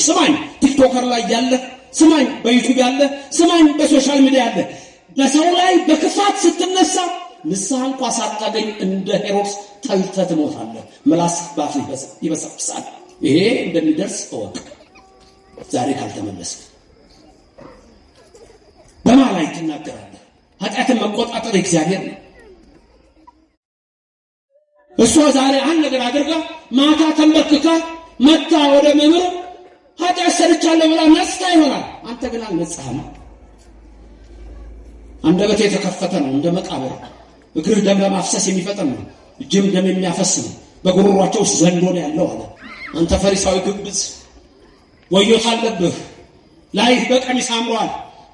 ስማኝ፣ ቲክቶከር ላይ ያለ ስማኝ፣ በዩቲዩብ ያለ ስማኝ፣ በሶሻል ሚዲያ ያለ በሰው ላይ በክፋት ስትነሳ ንስሐ እንኳን ሳታገኝ እንደ ሄሮድስ ተልተህ ትሞታለህ። ምላስ ባፍ ይበሰብሳል። ይሄ እንደሚደርስ እወቅ። ዛሬ ካልተመለስክ በማን ላይ ትናገራለህ? ኃጢአትን መቆጣጠር እግዚአብሔር ነው። እሷ ዛሬ አንድ ነገር አድርጋ ማታ ተንበርክካ መታ ወደ መምህር ኃጢአት ሰርቻለሁ ብላ ነጽታ ይሆናል። አንተ ግን አልነጻህም። አንደበት የተከፈተ ነው እንደ መቃብር። እግር ደም ለማፍሰስ የሚፈጠን ነው። እጅም ደም የሚያፈስ ነው። በጉሮሯቸው ውስጥ ዘንዶ ነው ያለው አለ። አንተ ፈሪሳዊ ግብዝ ወዮታ አለብህ። ላይ በቀሚስ አምሯል፣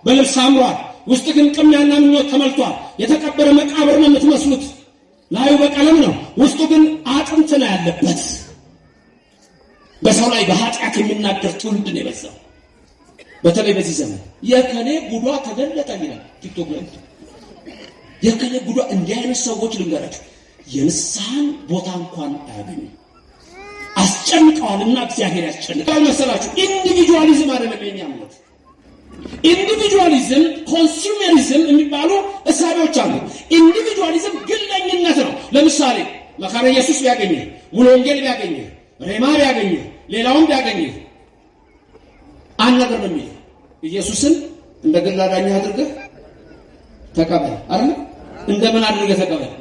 በልብስ አምሯል፣ ውስጥ ግን ቅሚያና ምኞት ተመልቷል። የተቀበረ መቃብር ነው የምትመስሉት። ላዩ በቀለም ነው፣ ውስጡ ግን አጥንት ነው ያለበት። በሰው ላይ በኃጢአት የሚናገር ትውልድ ነው የበዛው። በተለይ በዚህ ዘመን የከሌ ጉዷ ተገለጠ ይላል ቲክቶክ ላይ። የከሌ ጉዷ እንዲህ አይነት ሰዎች ልንገራችሁ የንስሐን ቦታ እንኳን አያገኙ። አስጨንቀዋልና እግዚአብሔር ያስጨንቃል መሰላችሁ። ኢንዲቪጁዋሊዝም አይደለም የኛ እምነት። ኢንዲቪጁዋሊዝም ኮንሱመሪዝም የሚባሉ እሳቤዎች አሉ። ኢንዲቪጁዋሊዝም ግለኝነት ነው። ለምሳሌ መካነ ኢየሱስ ቢያገኝህ፣ ሙሉ ወንጌል ቢያገኝህ፣ ሬማ ቢያገኝህ፣ ሌላውን ቢያገኝህ አንድ ነገር ነው የሚለው ኢየሱስን እንደ ግል አዳኝ አድርገህ ተቀበል አይደል? እንደምን አድርገህ ተቀበል?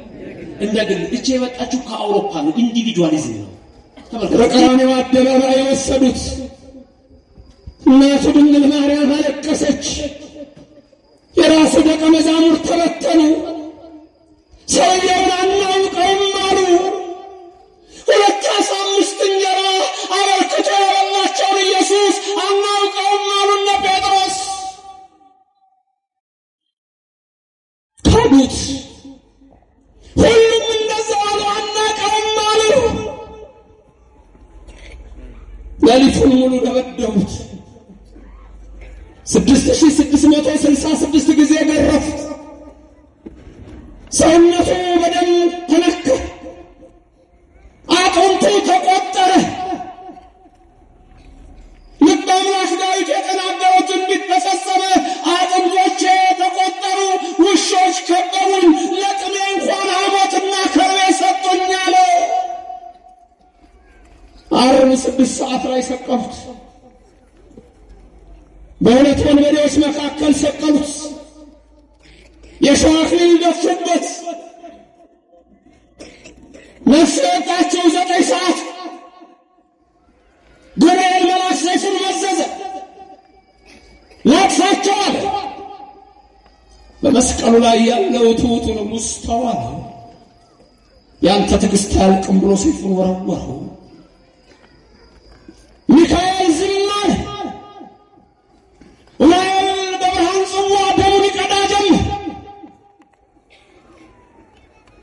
እንደ ግል። እቺ የመጣችው ከአውሮፓ ነው። ኢንዲቪጁዋሊዝም ነው። በቀራንዮ አደባባይ የወሰዱት እናቱ ድንግል ማርያም አለቀሰች። የራሱ ደቀ መዛሙርት ተበተኑ። ሰውየውን አናውቀውም አሉ። 2 ዓሣ 5 እንጀራ አበርክቶ ያበላቸውን ኢየሱስ አናውቀውም አሉ እነ ጴጥሮስ። ካዱት። ሁሉም እንደዛ አሉ፣ አናውቀውም አሉ። ሌሊቱን ሙሉ ደበደቡት። 6666 ጊዜ ገረፉት። ሰውነቱ በደም ተነካ፣ አጥንቱ ተቆጠረ። ልበ አምላክ ዳዊት የተናገረው ትንቢት ተፈጸመ። አጥንቶቼ ተቆጠሩ፣ ውሾች ከበቡኝ፣ ለቅሜ እንኳን ሐሞትና ከርቤ ሰጡኝ አለ። ዓርብ 6 ሰዓት ላይ ሰቀሉት። በሁለት ወንበዴዎች መካከል ሰቀሉት። የሸዋ አክሊል ደፉበት። ነፍስ የወጣቸው 9 ሰዓት ገብርኤል መልአክ ሰይፉን መዘዘ። ላጥፋቸው አለ። በመስቀሉ ላይ ያለው ትውጡ ንጉሥ ተዋለ። ያንተ ትዕግስት አያልቅም ብሎ ሰይፉን ወረወረው። ሚካኤል ዝም አለ። ዑራኤል በብርሃን ጽዋ ደሙን ይቀዳ ጀመር።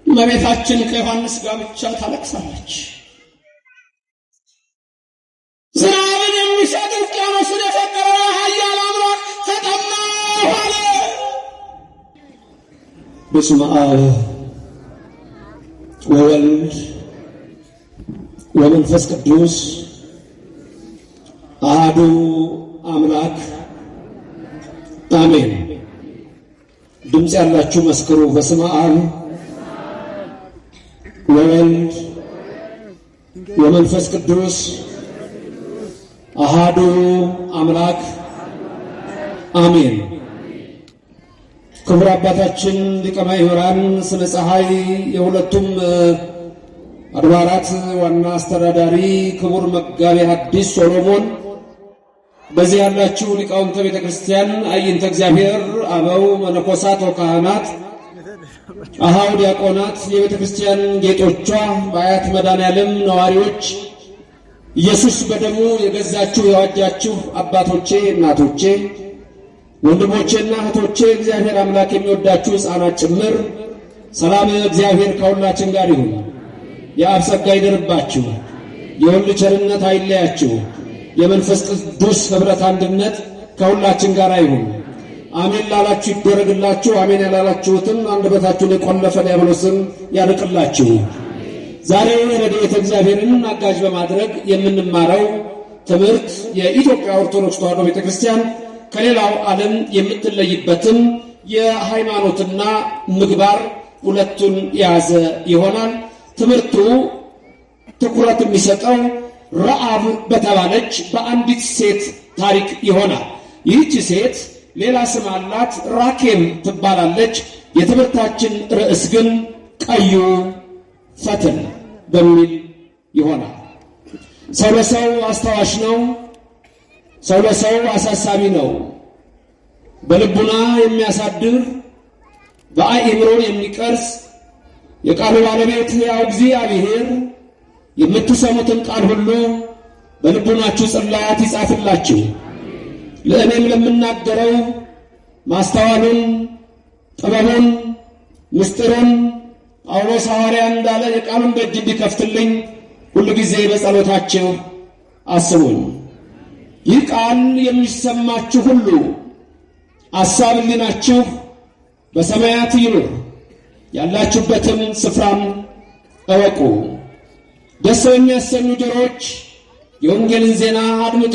እመቤታችን ከዮሐንስ ጋር ብቻ ታለቅሳለች። ዝናብን የሚሰጥ ውቅያኖስን የፈጠረ ኃያል አምላክ ተጠማሁ አለ። በስመ አብ ወወልድ ወመንፈስ ቅዱስ አሐዱ አምላክ አሜን። ድምፅ ያላችሁ መስክሩ። በስመ አብ ወወልድ ወመንፈስ ቅዱስ አሐዱ አምላክ አሜን። ክቡር አባታችን ሊቀ ማእምራን ስነ ፀሐይ የሁለቱም አድባራት ዋና አስተዳዳሪ ክቡር መጋቤ ሐዲስ ሶሎሞን፣ በዚህ ያላችሁ ሊቃውንተ ቤተ ክርስቲያን፣ አይንተ እግዚአብሔር፣ አበው መነኮሳት ወካህናት፣ አሃው ዲያቆናት፣ የቤተ ክርስቲያን ጌጦቿ፣ በአያት መድኃኔዓለም ነዋሪዎች፣ ኢየሱስ በደሙ የገዛችሁ የዋጃችሁ አባቶቼ፣ እናቶቼ፣ ወንድሞቼና እህቶቼ፣ እግዚአብሔር አምላክ የሚወዳችሁ ሕፃናት ጭምር ሰላም እግዚአብሔር ከሁላችን ጋር ይሁን። የአብ ጸጋ ይደርባችሁ፣ የወልድ ቸርነት አይለያችሁ፣ የመንፈስ ቅዱስ ኅብረት አንድነት ከሁላችን ጋር ይሁን። አሜን ላላችሁ ይደረግላችሁ፣ አሜን ያላላችሁትም አንደበታችሁን የቆለፈ ዲያብሎስን ያርቅላችሁ። ዛሬ ረድኤተ እግዚአብሔርን አጋዥ በማድረግ የምንማረው ትምህርት የኢትዮጵያ ኦርቶዶክስ ተዋሕዶ ቤተክርስቲያን ከሌላው ዓለም የምትለይበትን የሃይማኖትና ምግባር ሁለቱን የያዘ ይሆናል። ትምህርቱ ትኩረት የሚሰጠው ረአብ በተባለች በአንዲት ሴት ታሪክ ይሆናል። ይህች ሴት ሌላ ስም አላት፣ ራኬብ ትባላለች። የትምህርታችን ርዕስ ግን ቀዩ ፈትል በሚል ይሆናል። ሰው ለሰው አስታዋሽ ነው። ሰው ለሰው አሳሳቢ ነው። በልቡና የሚያሳድር በአእምሮ የሚቀርጽ የቃሉ ባለቤት ሕያው እግዚአብሔር የምትሰሙትን ቃል ሁሉ በልቡናችሁ ጽላት ይጻፍላችሁ። ለእኔም ለምናገረው ማስተዋሉን፣ ጥበቡን፣ ምስጢሩን ጳውሎስ ሐዋርያ እንዳለ የቃሉን ደጅ እንዲከፍትልኝ ሁሉ ጊዜ በጸሎታችሁ አስቡኝ። ይህ ቃል የሚሰማችሁ ሁሉ አሳብ ሕሊናችሁ በሰማያት ይኑር፣ ያላችሁበትን ስፍራም እወቁ። ደስ የሚያሰኙ ጆሮች የወንጌልን ዜና አድምጡ።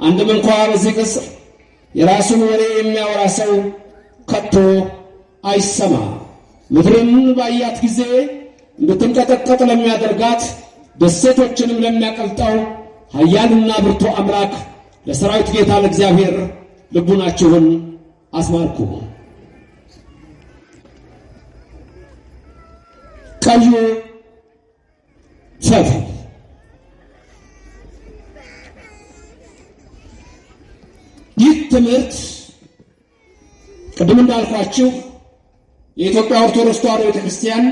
አንድም እንኳ በዚህ ቅጽር የራሱን ወሬ የሚያወራ ሰው ከቶ አይሰማ። ምድርን ባያት ጊዜ እንድትንቀጠቀጥ ለሚያደርጋት ደሴቶችንም ለሚያቀልጠው ኃያልና ብርቱ አምላክ ለሰራዊት ጌታ ለእግዚአብሔር ልቡናችሁን አስማርኩ። ቀዩ ፈትል። ይህ ትምህርት ቅድም እንዳልኳችሁ የኢትዮጵያ ኦርቶዶክስ ተዋሕዶ ቤተክርስቲያን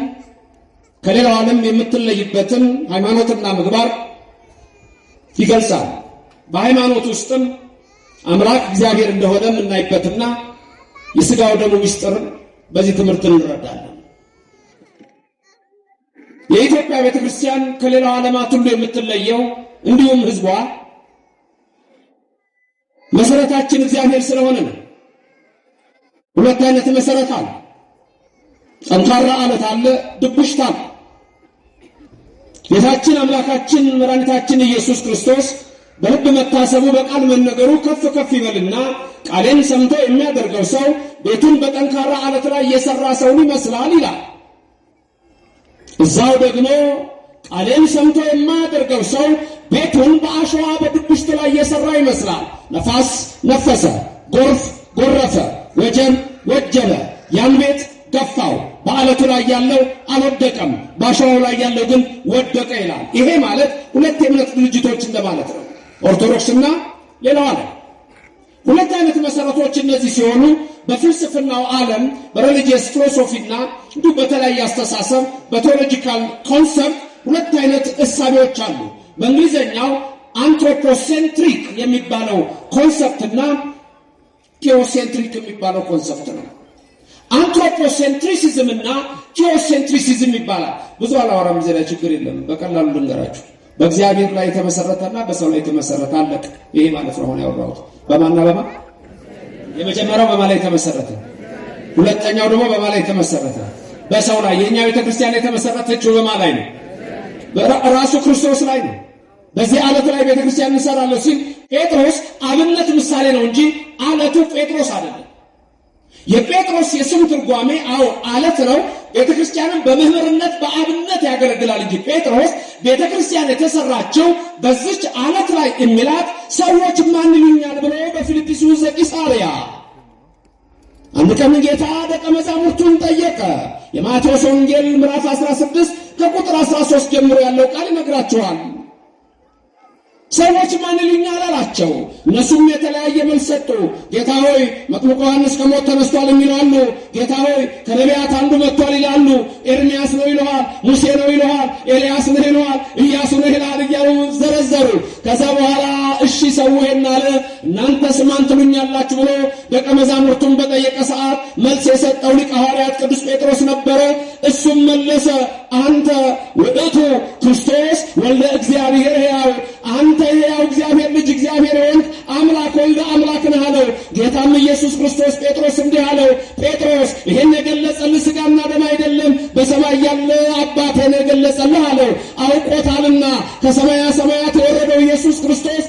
ከሌላው ዓለም የምትለይበትን ሃይማኖትና ምግባር ይገልጻል። በሃይማኖት ውስጥም አምላክ እግዚአብሔር እንደሆነ የምናይበትና የሥጋው ደሙ ምስጢር በዚህ ትምህርት እንረዳለን። የኢትዮጵያ ቤተክርስቲያን ከሌላው ዓለማት ሁሉ የምትለየው እንዲሁም ሕዝቧ መሰረታችን እግዚአብሔር ስለሆነ ነው። ሁለት አይነት መሰረት አለ። ጠንካራ አለት አለ፣ ድቡሽታ አለ። ጌታችን አምላካችን መድኃኒታችን ኢየሱስ ክርስቶስ በልብ መታሰቡ በቃል መነገሩ ከፍ ከፍ ይበልና ቃሌን ሰምቶ የሚያደርገው ሰው ቤቱን በጠንካራ አለት ላይ የሰራ ሰውን ይመስላል ይላል። እዛው ደግሞ ቃሌን ሰምቶ የማያደርገው ሰው ቤቱን በአሸዋ በድቡሽት ላይ የሰራ ይመስላል። ነፋስ ነፈሰ፣ ጎርፍ ጎረፈ፣ ወጀብ ወጀበ፣ ያን ቤት ገፋው። በአለቱ ላይ ያለው አልወደቀም፣ በአሸዋው ላይ ያለው ግን ወደቀ ይላል። ይሄ ማለት ሁለት የእምነት ድርጅቶች እንደማለት ነው፣ ኦርቶዶክስና ሌላው ዓለም። ሁለት አይነት መሰረቶች እነዚህ ሲሆኑ በፍልስፍናው ዓለም በሪሊጂየስ ፊሎሶፊና እንዲሁ በተለያየ አስተሳሰብ በቴዎሎጂካል ኮንሰፕት ሁለት አይነት እሳቤዎች አሉ። በእንግሊዝኛው አንትሮፖሴንትሪክ የሚባለው ኮንሰፕትና ቴዎሴንትሪክ የሚባለው ኮንሰፕት ነው። አንትሮፖሴንትሪሲዝም እና ቴዎሴንትሪሲዝም ይባላል። ብዙ አላወራም፣ እዚህ ላይ ችግር የለም፣ በቀላሉ ልንገራችሁ። በእግዚአብሔር ላይ የተመሰረተና በሰው ላይ የተመሰረተ አለቅ። ይሄ ማለት ነው አሁን ያወራሁት። በማንና በማ የመጀመሪያው በማ ላይ የተመሰረተ፣ ሁለተኛው ደግሞ በማ ላይ የተመሰረተ በሰው ላይ። የኛ ቤተክርስቲያን የተመሰረተችው በማ ላይ ነው? ራሱ ክርስቶስ ላይ ነው። በዚህ አለት ላይ ቤተክርስቲያን እንሰራለን ሲል ጴጥሮስ አብነት ምሳሌ ነው እንጂ አለቱ ጴጥሮስ አይደለም። የጴጥሮስ የስም ትርጓሜ አለት ነው። ቤተክርስቲያንን በመምህርነት በአብነት ያገለግላል እንጂ ጴጥሮስ ቤተክርስቲያን የተሰራቸው በዚች አለት ላይ የሚላት ሰዎች ማን ይሉኛል ብሎ በፊልጵስዩስ ዘቂሳርያ አንድ ቀን ጌታ ደቀ መዛሙርቱን ጠየቀ። የማቴዎስ ወንጌል ምዕራፍ 16 ከቁጥር 13 ጀምሮ ያለው ቃል ይነግራችኋል። ሰዎች ማን ይሉኛል አላቸው። እነሱም የተለያየ መልስ ሰጡ። ጌታ ሆይ መጥምቁ ዮሐንስ ከሞት ተነስቷል የሚላሉ፣ ጌታ ሆይ ከነቢያት አንዱ መጥቷል ይላሉ፣ ኤርምያስ ነው ይለዋል፣ ሙሴ ነው ይለዋል፣ ኤልያስ ነው ይለዋል፣ ኢያሱ ነው ይላል እያሉ ዘረዘሩ። ከዛ በኋላ እሺ ሰው ይሄን አለ፣ እናንተስ ማን ትሉኛላችሁ ብሎ ደቀ መዛሙርቱን በጠየቀ ሰዓት መልስ የሰጠው ሊቀ ሐዋርያት ቅዱስ ጴጥሮስ ነበረ። እሱም መለሰ፣ አንተ ውእቱ ክርስቶስ ወልደ እግዚአብሔር ሕያው፣ አንተ ሕያው እግዚአብሔር ልጅ እግዚአብሔር ሆንክ አምላክ ወልደ አምላክ ነህ አለው። ጌታም ኢየሱስ ክርስቶስ ጴጥሮስ እንዲህ አለው፣ ጴጥሮስ ይሄን የገለጸልህ ሥጋና ደም አይደለም በሰማይ ያለ አባቴ ነው የገለጸልህ አለው። አውቆታልና ከሰማያ ሰማያት የወረደው ኢየሱስ ክርስቶስ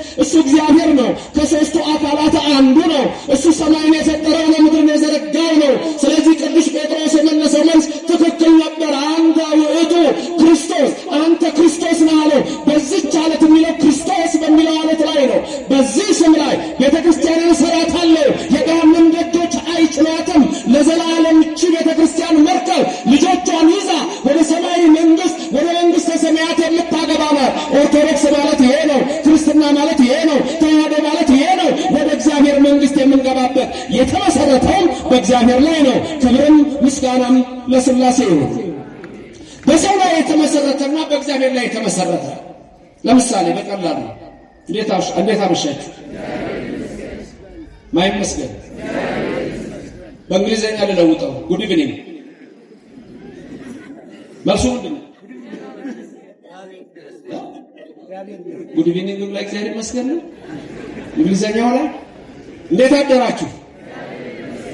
ነው። ከሦስቱ አካላት አንዱ ነው። እሱ ሰማይን የፈጠረው ነው፣ ምድርን የዘረጋው ነው። ስለዚህ ቅዱስ ጴጥሮስ የመለሰው መልስ ትክክል ነበር። አንተ ውእቱ ክርስቶስ፣ አንተ ክርስቶስ ነህ አለው። በዚህች ዓለት የሚለው ክርስቶስ በሚለው ዓለት ላይ ነው። በዚህ ስም ላይ ቤተክርስቲያንን እሠራታለሁ፣ የገሃነም ደጆች አይችሏትም። ለዘላለም እቺ ቤተክርስቲያን መርከብ ልጆቿን ይዛ ወደ ሰማይ መንግስት፣ ወደ መንግስተ ሰማያት የምታገባ ናት። ኦርቶዶክስ ማለት ይሄ ነው። ክርስትና ማለት ይሄ ነው። ተዋህዶ ማለት ይሄ ነው። ወደ እግዚአብሔር መንግስት የምንገባበት የተመሰረተው በእግዚአብሔር ላይ ነው። ክብርም ምስጋናም ለሥላሴ ይሁን። በሰው ላይ የተመሰረተና በእግዚአብሔር ላይ የተመሰረተ ለምሳሌ በቀላሉ እንዴት አመሻችሁ? ማይመስገን በእንግሊዘኛ ልለውጠው ጉድ ኢቭኒንግ መልሱ ምንድን ነው? ጉድ ኢቭኒንግ ላይ እግዚአብሔር ይመስገን ነው። እንግሊዘኛው ላይ እንዴት አደራችሁ?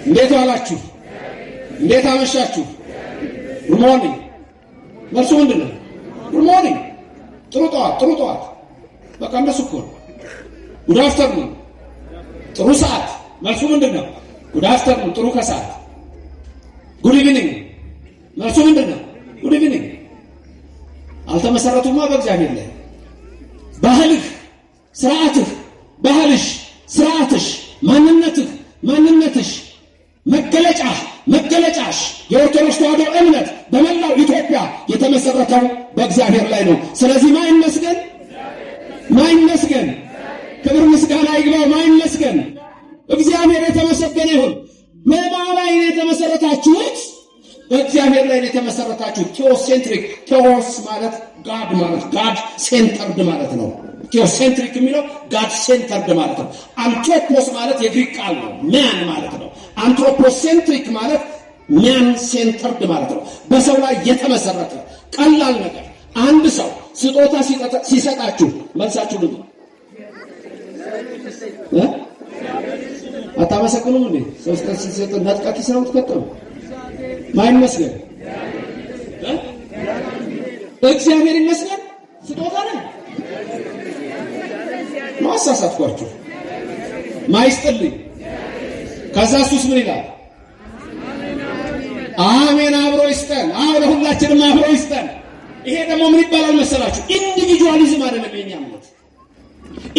እንዴት ዋላችሁ? እንዴት አመሻችሁ? ጉድ ሞርኒንግ መልሱ ምንድን ነው? ጉድ ሞርኒንግ ጥሩ ጠዋት፣ ጥሩ ጠዋት። በቃ እንደሱ እኮ ነው። ጉድ አፍተርኑን ጥሩ ሰዓት መልሱ ምንድን ነው? ጉድ አፍተርኑን ጥሩ ከሰዓት። ጉድ ኢቭኒንግ መልሱ ምንድን ነው? ጉድ ኢቭኒንግ። አልተመሰረቱማ በእግዚአብሔር ላይ። ባህልህ፣ ስርዓትህ፣ ባህልሽ፣ ስርዓትሽ፣ ማንነትሽ፣ መገለጫሽ የኦርቶዶክስ ተዋህዶ እምነት በመላው ኢትዮጵያ የተመሰረተው በእግዚአብሔር ላይ ነው። ስለዚህ ማይመስገን ክብር ምስጋና ይግባው። ማይመስገን እግዚአብሔር የተመሰገነ ይሁን። በማን ላይ ነው የተመሰረታችሁት? በእግዚአብሔር ላይ ነው የተመሰረታችሁት። ቴዎሴንትሪክ፣ ቴዎስ ማለት ጋድ ማለት ጋድ ሴንተርድ ማለት ነው። ቴዎሴንትሪክ የሚለው ጋድ ሴንተርድ ማለት ነው። አንትሮፖስ ማለት የግሪክ ቃል ነው፣ ማን ማለት ነው። አንትሮፖሴንትሪክ ማለት ማን ሴንተርድ ማለት ነው። በሰው ላይ የተመሰረተ ቀላል ነገር። አንድ ሰው ስጦታ ሲሰጣችሁ መልሳችሁ ምንድን ነው? አታመሰግኑም እንዴ? ሶስት ቀን ሲሰጥ ነጥቃቂ ስራው ተከተሉ። ማይመስገን እግዚአብሔር ይመስገን ስጦታ ነው። ማሳሳትኳችሁ ማይስጥልኝ። ከዛ እሱስ ምን ይላል? አሜን አብሮ ይስጠን። አብሮ ሁላችንም አብሮ ይስጠን። ይሄ ደግሞ ምን ይባላል መሰላችሁ? ኢንዲቪጁዋሊዝም አይደለም የኛ እምነት።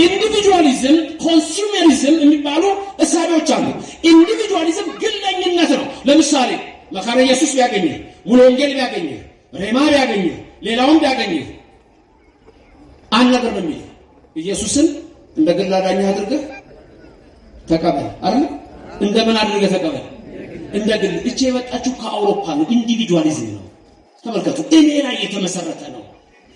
ኢንዲቪጁዋሊዝም፣ ኮንሱመሪዝም የሚባሉ እሳቤዎች አሉ። ኢንዲቪጁዋሊዝም ግለኝነት ነው። ለምሳሌ መካነ ኢየሱስ ቢያገኝህ፣ ሙሉ ወንጌል ቢያገኝህ፣ ሬማ ቢያገኝህ፣ ሌላውን ቢያገኝህ አንድ ነገር ነው የሚል ኢየሱስን እንደ ግል አዳኝ አድርገህ ተቀበል አይደል? እንደምን አድርገህ ተቀበል? እንደ ግል። እቺ የመጣችው ከአውሮፓ ነው። ኢንዲቪጁዋሊዝም ነው። ተመልከቱ። እኔ ላይ የተመሰረተ ነው።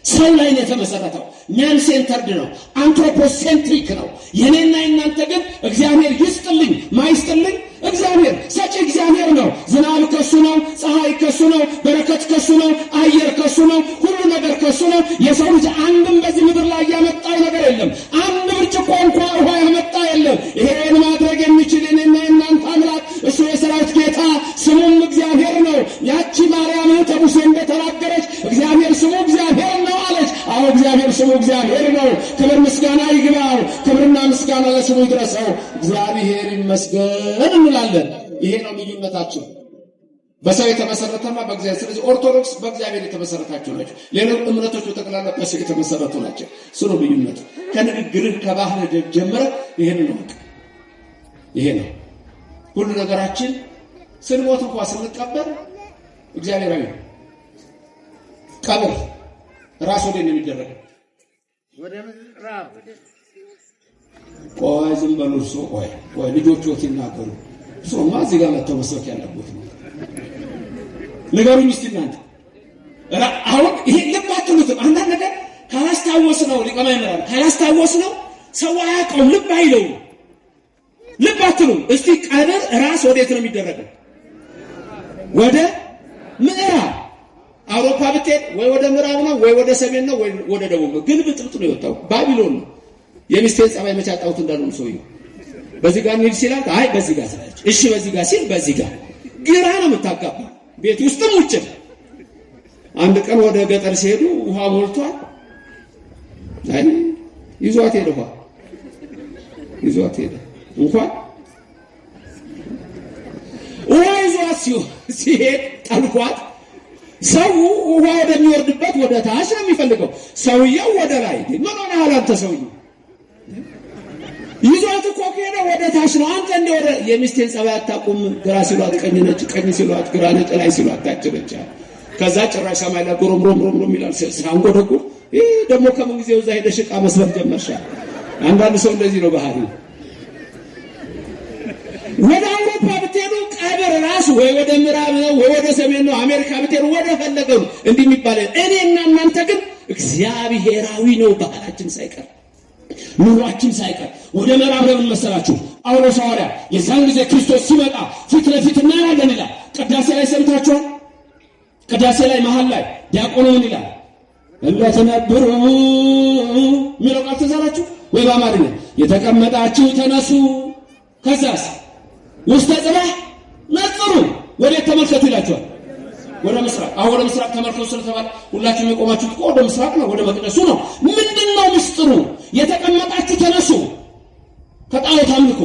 ሰው ላይ ነው የተመሰረተው። ማን ሴንተርድ ነው። አንትሮፖሴንትሪክ ነው። የኔና የናንተ ግን እግዚአብሔር ይስጥልኝ ማይስጥልኝ እግዚአብሔር ሰጪ እግዚአብሔር ነው። ዝናብ ከሱ ነው፣ ፀሐይ ከሱ ነው፣ በረከት ከሱ ነው፣ አየር ከሱ ነው፣ ሁሉ ነገር ከሱ ነው። የሰው ልጅ አንድም በዚህ ምድር ላይ ያመጣው ነገር የለም። አንድ ብርጭቆ እንኳን ውሃ ያመጣ የለም። ይሄን ማድረግ የሚችል የኔና የናንተ አምላክ እሱ የሰራዊት ጌታ ስሙም እግዚአብሔር ነው። ያቺ ማርያም ተሙሴ እንደተናገረች እግዚአብሔር ስሙ እግዚአብሔር ነው አለች። አዎ እግዚአብሔር ስሙ እግዚአብሔር ነው። ክብር ምስጋና ይግባው። ክብርና ምስጋና ለስሙ ይድረሰው። እግዚአብሔር ይመስገን እንላለን። ይሄ ነው ልዩነታችን። በሰው የተመሰረተና በእግዚአብሔር። ስለዚህ ኦርቶዶክስ በእግዚአብሔር የተመሰረታችሁ ናቸው። ሌሎች እምነቶች በጠቅላላ በሰው የተመሰረቱ ናቸው። እሱ ነው ልዩነቱ። ከንግግርህ ከባህል ጀምረህ ይሄን ነው። ይሄ ነው ሁሉ ነገራችን። ስንሞት እንኳን ስንቀበር እግዚአብሔራዊ ነው። ቀብር ራስ ወደ ነው የሚደረገው። ወደ ምዕራብ ቆይ ዝም በሉ። እርሶ ቆይ ልጆቹ ይናገሩ። እርሶማ እዚህ ጋር መጥተው መስበክ ያለበት ነው። ንገሩኝ እስቲ እናንተ። አሁን ይሄ ልብ አትሉትም? አንዳንድ ነገር ካላስታወስ ነው ሊቀማ ይመራል። ካላስታወስ ነው ሰው አያውቀውም፣ ልብ አይለውም። ልብ አትሉም? እስቲ ቀብር ራስ ወዴት ነው የሚደረገው? ወደ ምዕራብ። አውሮፓ ብትሄድ ወይ ወደ ምዕራብ ነው ወይ ወደ ሰሜን ነው ወይ ወደ ደቡብ ነው። ግን ብጥብጥ ነው የወጣው። ባቢሎን ነው። የሚስቴን ጸባይ መቻጣውት እንዳለው ሰውዬው በዚህ ጋር ነው ሲላት፣ አይ በዚህ ጋር ስላለች፣ እሺ በዚህ ጋር ሲል በዚህ ጋር ግራ ነው የምታጋባ። ቤት ውስጥም ውጭም። አንድ ቀን ወደ ገጠር ሲሄዱ ውሃ ሞልቷል። አይ ይዟት ሄደ ውሃ። ይዟት ሄደ። እንኳን ይዟት ሲሄድ ጠልፏት ሰው ውሃ ወደሚወርድበት ወደ ታች ነው የሚፈልገው። ሰውየው ወደ ላይ ምን ሆነ አላንተ ሰውየው ይዟት እኮ ከሄደ ወደ ታች ነው። አንተ እንደ ወደ የሚስቴን ጸባይ አታውቁም። ግራ ሲሏት ቀኝ ነች፣ ቀኝ ሲሏት ግራ ነች፣ ላይ ሲሏት ታች ነች። ከዛ ጭራሽ ሰማይ ላይ ጎረምሮም ይላል ሳንጎደጉ። ይህ ደግሞ ከምን ጊዜው እዛ ሄደሽ ዕቃ መስበር ጀመርሻል። አንዳንድ ሰው እንደዚህ ነው ባህሪው። ወደ አውሮፓ ብትሄዱ ቀብር ራሱ ወይ ወደ ምዕራብ ነው ወይ ወደ ሰሜን ነው። አሜሪካ ብትሄዱ ወደ ፈለገው እንዲህ የሚባል እኔና እናንተ ግን እግዚአብሔራዊ ነው ባህላችን ሳይቀር ኑሯችን ሳይቀር። ወደ ምዕራብ ለምን መሰላችሁ? ጳውሎስ ሐዋርያ የዛን ጊዜ ክርስቶስ ሲመጣ ፊት ለፊት እናያለን ይላል። ቅዳሴ ላይ ሰምታችኋል። ቅዳሴ ላይ መሃል ላይ ዲያቆኑ ምን ይላል? እንደተነብሩ የሚለው ቃል ተዛራችሁ ወይ? በአማርኛ የተቀመጣችሁ ተነሱ፣ ከዛስ ውስተ ጽባሕ ነጽሩ፣ ወዴት ተመልከቱ ይላችኋል? ወደ ምስራቅ። አሁን ወደ ምስራቅ ተመልከቱ ስለተባለ ሁላችሁም የቆማችሁት እኮ ወደ ምስራቅ ነው፣ ወደ መቅደሱ ነው። ምንድነው ምስጢሩ? የተቀመጣችሁ ተነሱ፣ ከጣዖት አምልኮ፣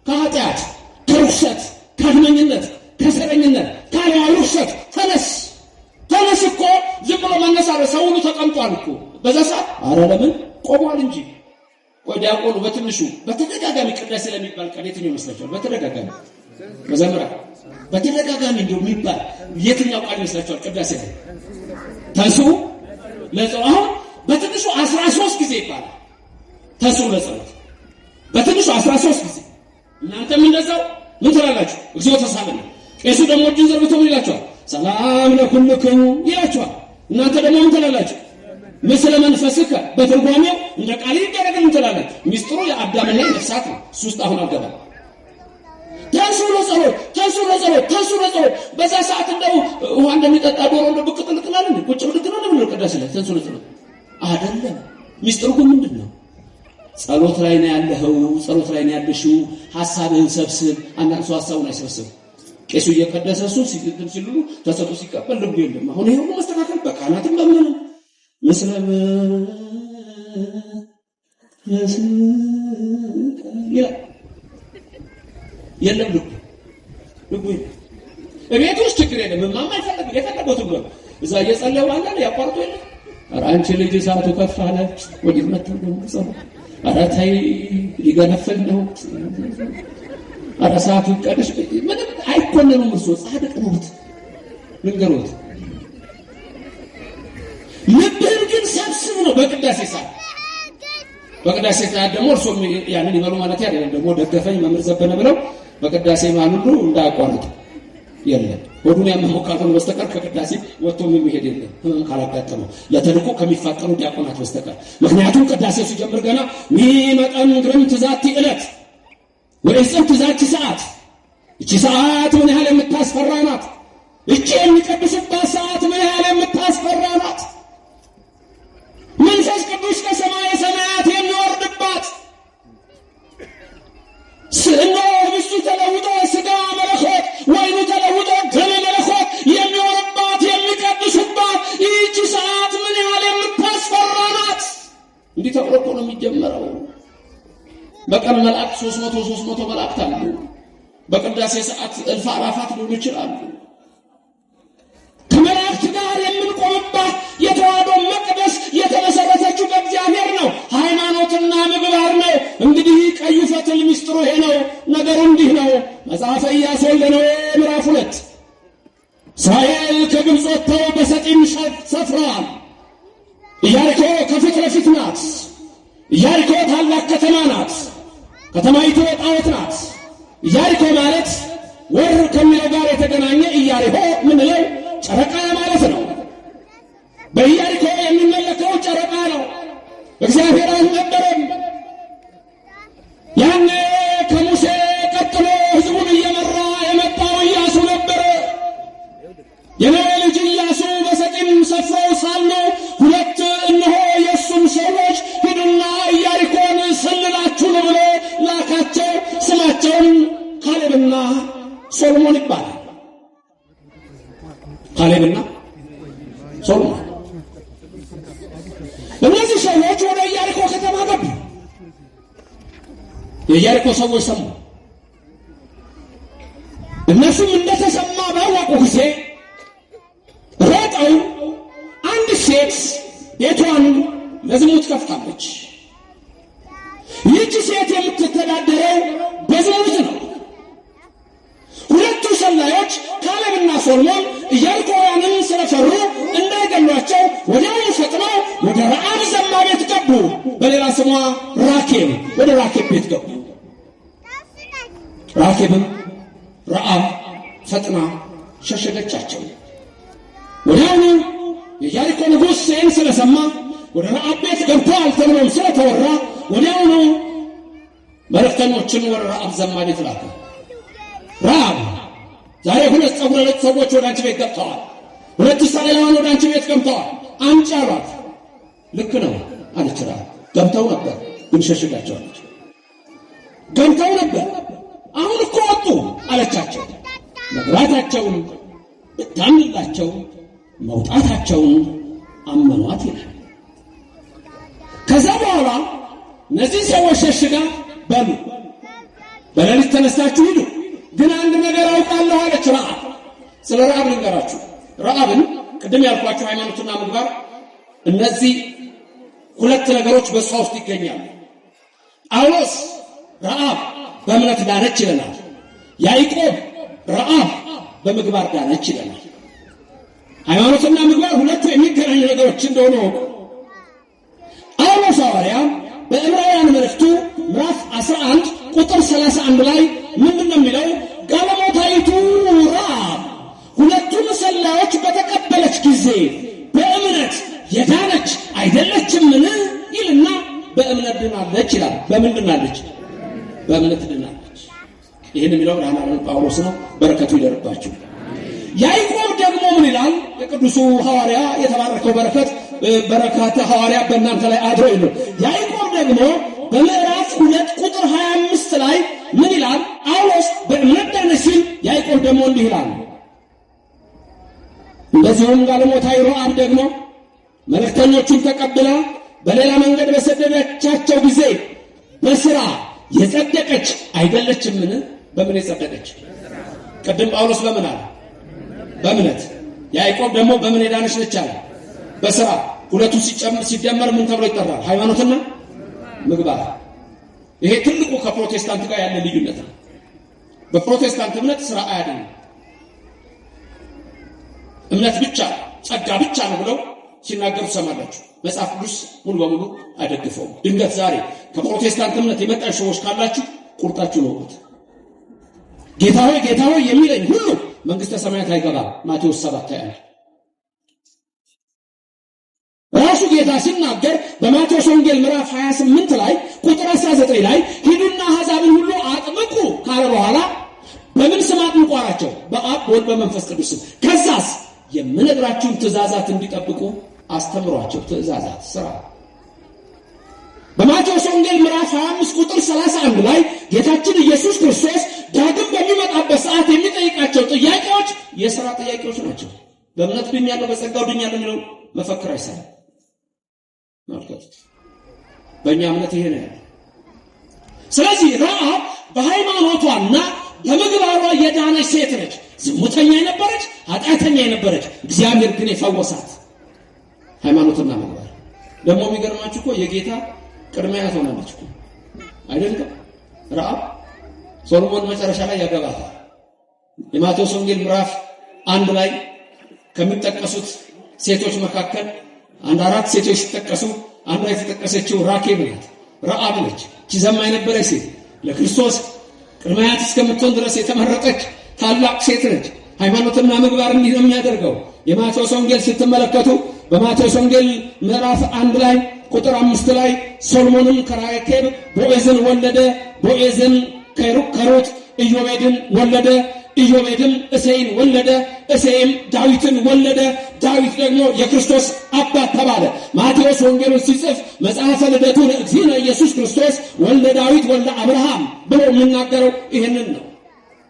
ከኃጢአት፣ ከርኩሰት፣ ከአድመኝነት፣ ከሰረኝነት፣ ከአልዋ ርኩሰት ተነስ እኮ ዝም ብሎ መነሳት። ሰው ሁሉ ተቀምጧል እኮ በዛ ሰዓት። ኧረ ለምን ቆሟል እንጂ። ቆይ ዲያቆኑ በትንሹ በተደጋጋሚ ቅዳሴ ለሚባል ቃል የትኛው ይመስላችኋል? በተደጋጋሚ መዘምራ በተደጋጋሚ እንደው የሚባል የትኛው ቃል ይመስላችኋል? ቅዳሴ ላይ ተንሱ ለጸሎት። አሁን በትንሹ 13 ጊዜ ይባላል ተንሱ ለጸሎት፣ በትንሹ 13 ጊዜ። እናንተም እንደዛው ምን ትላላችሁ? እግዚኦ ተሳለነ። ቄሱ ደግሞ እጁን ዘርግቶ ምን ይላችኋል? ሰላም ለኩልክሙ ይላችኋል። እናንተ ደግሞ ምን ትላላችሁ? ምስለ መንፈስከ። በትርጓሜው እንደ ቃል ይደረግልን ትላላችሁ። ሚስጥሩ የአዳምና የነፍሳት ነው። እሱ ውስጥ አሁን አገባ። ተንሱ ለጸሎት። በዛ ሰዓት እንደው ውሃ እንደሚጠጣ ዶሮ እንደ ብቅ ጥልቅላል እንዴ ቁጭ ብድግ ነው ለምን ቅዳሴ ላይ ተንሱ ለጸሎት አይደለም። ሚስጥሩ ግን ምንድነው? ጸሎት ላይ ነው ያለኸው፣ ጸሎት ላይ ነው ያለሽው። ሐሳብህን ሰብስብ። አንዳንድ ሰው ሐሳቡን አይሰብስብ። ቄሱ እየቀደሰ እሱ ሲሉ ተሰጡ ሲቀበል ልቡ የለም። አሁን ይሄ ሁሉ መስተካከል በካህናትም በምንም መስለም የለም ልቡ እቤት ውስጥ ችግር የለም። ማማ ይፈልግ የፈለገው ትግባ እዛ እየጸለዩ አንዳንድ ያቋርጡ የለም። ኧረ አንቺ ልጅ ሰዓቱ ከፍ አለ ወዲህ መተው ነው ጸሎ ኧረ ተይ ሊገነፍል ነው። ኧረ ሰዓቱ ቀደሽ ምንም አይኮነኑም። እርሶ ጻድቅ ነዎት ልንገሮት። ልብህን ግን ሰብስብ ነው በቅዳሴ ሰዓት። በቅዳሴ ሰዓት ደግሞ እርሶ ያንን ይበሉ ማለት አይደለም። ደግሞ ደገፈኝ መምህር ዘበነ ብለው በቅዳሴ ማን ሁሉ እንዳያቋርጡ የለም። ሆዱን ያመመው ካልሆነ በስተቀር ከቅዳሴ ወጥቶ የሚሄድ የለም። ህመም ካላጋጠመው ለተልእኮ ከሚፋጠኑ ዲያቆናት በስተቀር። ምክንያቱም ቅዳሴው ሲጀምር ገና ሚመጠን ግርም ትዛቲ ዕለት ወይስም ትዛቲ ሰዓት፣ እቺ ሰዓት ምን ያህል የምታስፈራ ናት! እቺ የሚቀድስባት ሰዓት ምን ያህል የምታስፈራ ናት! መንፈስ ቅዱስ ከሰማየ ሰማያት የሚወርድባት ስዕሎ ህብስቱ ተለውጦ ስጋ መለኮት፣ ወይኑ ተለውጦ ደመ መለኮት የሚወርድባት የሚቀድሱባት ይህቺ ሰዓት ምን ያህል የምታስፈራ ናት! እንዲህ ተብሎ እኮ ነው የሚጀመረው። በቀን መላእክት 300 መላእክት አሉ። በቅዳሴ ሰዓት እልፍ አላፋት ሊሆኑ ይችላሉ። ከመላእክት ጋር የምንቆምባት የተዋሕዶ መቅደስ የተመሰረተችው በእግዚአብሔር ነው። ሃይማኖትና ምግባር ነው። እንግዲህ ቀዩ ፈትል ሚስጥሩ ይሄ ነው። ነገሩ እንዲህ ነው። መጽሐፈ ኢያሱ ወልደ ነዌ ምዕራፍ 2 እስራኤል ከግብፅ ወጥተው በሰጢም ሰፍረዋል። ኢያሪኮ ከፊት ለፊት ናት። ኢያሪኮ ታላቅ ከተማ ናት። ከተማይቱ ጣዖት ናት። ኢያሪኮ ማለት ወር ከሚለው ጋር የተገናኘ ኢያሪሆ ምንለው ጨረቃ ማለት ነው። በኢያሪኮ የሚመለከው ጨረቃ ነው። እግዚአብሔር አልነበረም። ያኔ ከሙሴ ቀጥሎ ሕዝቡን እየመራ የመጣው ኢያሱ ነበረ። የነዌ ልጅ ኢያሱ በሰጢም ሰፍረው ሳሉ ሁለት እነሆ የእሱም ሰዎች ሂዱና ኢያሪኮን ሰልላችሁ ነው ብሎ ላካቸው። ስማቸውም ካሌብና ሶሎሞን ይባላል። ካሌብና ሶሎሞን እነዚህ ሰዎች ወደ ኢያሪኮ ከተማ ገቡ። የኢያሪኮ ሰዎች ሰሙ። እነሱም እንደተሰማ ባወቁ ጊዜ ሮጠው አንድ ሴት ቤቷን ለዝሙት ከፍታለች። ይህች ሴት የምትተዳደረው በዝሙት ነው። ሁለቱ ሰላዮች ካሌብና ሶሎሞን ኢያሪኮውያንን ስለፈሩ እንዳይገሏቸው ወዲያውኑ ፈጥነው ወደ ረዓብ ዘማ ቤት ገቡ። በሌላ ስሟ ራኬብ፣ ወደ ራኬብ ቤት ገቡ። ራኬብም ረዓብ ፈጥና ሸሸገቻቸው። ወዲያውኑ የኢያሪኮ ንጉሥ ይህን ስለሰማ ወደ ረዓብ ቤት ገብተዋል ተብሎም ስለተወራ ወዲያውኑ መልእክተኞችን ወደ ረዓብ ዘማ ቤት ላከ። ረዓብ ዛሬ ሁለት ጸጉረ ልውጥ ሰዎች ወደ አንቺ ቤት ገብተዋል፣ ሁለት እስራኤላውያን ወደ አንቺ ቤት ገብተዋል፣ አምጪ አሏት። ልክ ነው አለች ረዓብ። ገብተው ነበር ግን ሸሸጋቸዋለች። ገብተው ነበር አሁን እኮ ወጡ አለቻቸው። መግባታቸውን ብታምንላቸው መውጣታቸውን አመኗት ይላል። ከዛ በኋላ እነዚህ ሰዎች ሸሽጋ በሉ በሌሊት ተነስታችሁ ሂዱ፣ ግን አንድ ነገር አውቃለሁ አለች ረዓብ። ስለ ረዓብ ልንገራችሁ። ረዓብን ቅድም ያልኳችሁ ሃይማኖትና ምግባር፣ እነዚህ ሁለት ነገሮች በሷ ውስጥ ይገኛሉ። ጳውሎስ ረዓብ በእምነት ዳነች ይለናል። ያዕቆብ ረዓብ በምግባር ዳነች ይለናል። ሃይማኖትና ምግባር ሁለቱ የሚገናኙ ነገሮች እንደሆኑ ጳውሎስ ሐዋርያ በዕብራውያን መልእክቱ ምዕራፍ 11 ቁጥር 31 ላይ ምንድነው የሚለው? ጋለሞታይቱ ረዓብ ሁለቱን ሰላዮች በተቀበለች ጊዜ በእምነት የዳነች አይደለችምን ይልና በእምነት ድናለች ይላል። በምን ድናለች? በእምነት ድናለች። ይህን የሚለው ራማን ጳውሎስ ነው። በረከቱ ይደርባችሁ። ያዕቆብ ደግሞ ምን ይላል? የቅዱሱ ሐዋርያ የተባረከው በረከተ ሐዋርያ በእናንተ ላይ አድሮ ይሉ። ያዕቆብ ደግሞ በምዕራፍ 2 ቁጥር 25 ላይ ምን ይላል? ጳውሎስ በእምነት ዳነች ሲል ያዕቆብ ደግሞ እንዲህ ይላል። እንደዚሁም ጋለሞታይቱ ረዓብ ደግሞ መልእክተኞቹን ተቀብላ በሌላ መንገድ በሰደደቻቸው ጊዜ በሥራ የጸደቀች አይደለችምን? በምን የጸደቀች? ቅድም ጳውሎስ በምን አለ? በእምነት። ያዕቆብ ደግሞ በምን የዳነች ነች አለ? በሥራ። ሁለቱ ሲደመር ምን ተብሎ ይጠራል? ሃይማኖትና ምግባር። ይሄ ትልቁ ከፕሮቴስታንት ጋር ያለ ልዩነት ነው። በፕሮቴስታንት እምነት ሥራ አያድንም፣ እምነት ብቻ ጸጋ ብቻ ነው ብለው ሲናገሩ ሰማላችሁ። መጽሐፍ ቅዱስ ሙሉ በሙሉ አይደግፈውም። ድንገት ዛሬ ከፕሮቴስታንት እምነት የመጣችሁ ሰዎች ካላችሁ ቁርጣችሁን ወቁት። ጌታ ሆይ የሚለኝ ሁሉ መንግሥተ ሰማያት አይገባም። ማቴዎስ 7:21 ራሱ ጌታ ሲናገር በማቴዎስ ወንጌል ምዕራፍ 28 ላይ ቁጥር 19 ላይ ሂዱና አሕዛብን ሁሉ አጥምቁ ካለ በኋላ በምን ስም አጥምቁ አላቸው? በአብ በወልድ በመንፈስ ቅዱስ ስም። ከዛስ የምነግራችሁን ትእዛዛት እንዲጠብቁ አስተምሯቸው። ትእዛዛት ሥራ። በማቴዎስ ወንጌል ምዕራፍ 25 ቁጥር 31 ላይ ጌታችን ኢየሱስ ክርስቶስ ዳግም በሚመጣበት ሰዓት የሚጠይቃቸው ጥያቄዎች የሥራ ጥያቄዎች ናቸው። በእምነት ድኛለሁ፣ በጸጋው ድኛለሁ የሚለው መፈክር አይሰራም። መልከቱት። በእኛ እምነት ይሄ ነው ያለው። ስለዚህ ረዓብ በሃይማኖቷና በምግባሯ የዳነች ሴት ነች። ዝሙተኛ የነበረች፣ ኃጢአተኛ የነበረች፣ እግዚአብሔር ግን የፈወሳት ሃይማኖትና ምግባር። ደግሞ የሚገርማችሁ እኮ የጌታ ቅድሚያ ሆናለች እኮ አይደለም ረዓብ። ሶሎሞን መጨረሻ ላይ ያገባታል። የማቴዎስ ወንጌል ምዕራፍ 1 ላይ ከሚጠቀሱት ሴቶች መካከል አንድ 4 ሴቶች ሲጠቀሱ አንዷ የተጠቀሰችው ራኬብ ናት፣ ረዓብ ነች። እቺ ዘማ የነበረች ሴት ለክርስቶስ ቅድሚያት እስከምትሆን ድረስ የተመረጠች ታላቅ ሴት ነች። ሃይማኖትና ምግባር እንዲህ ነው የሚያደርገው። የማቴዎስ ወንጌል ስትመለከቱ በማቴዎስ ወንጌል ምዕራፍ 1 ላይ ቁጥር 5 ላይ ሶሎሞንም ከራኬብ ቦዔዝን ወለደ፣ ቦዔዝም ከሩት ኢዮቤድን ወለደ፣ ኢዮቤድም እሴይን ወለደ፣ እሴይም ዳዊትን ወለደ፣ ዳዊት ደግሞ የክርስቶስ አባት ተባለ። ማቴዎስ ወንጌሉን ሲጽፍ መጽሐፈ ልደቱን እግዚእነ ኢየሱስ ክርስቶስ ወልደ ዳዊት ወልደ አብርሃም ብሎ የሚናገረው ይህንን ነው።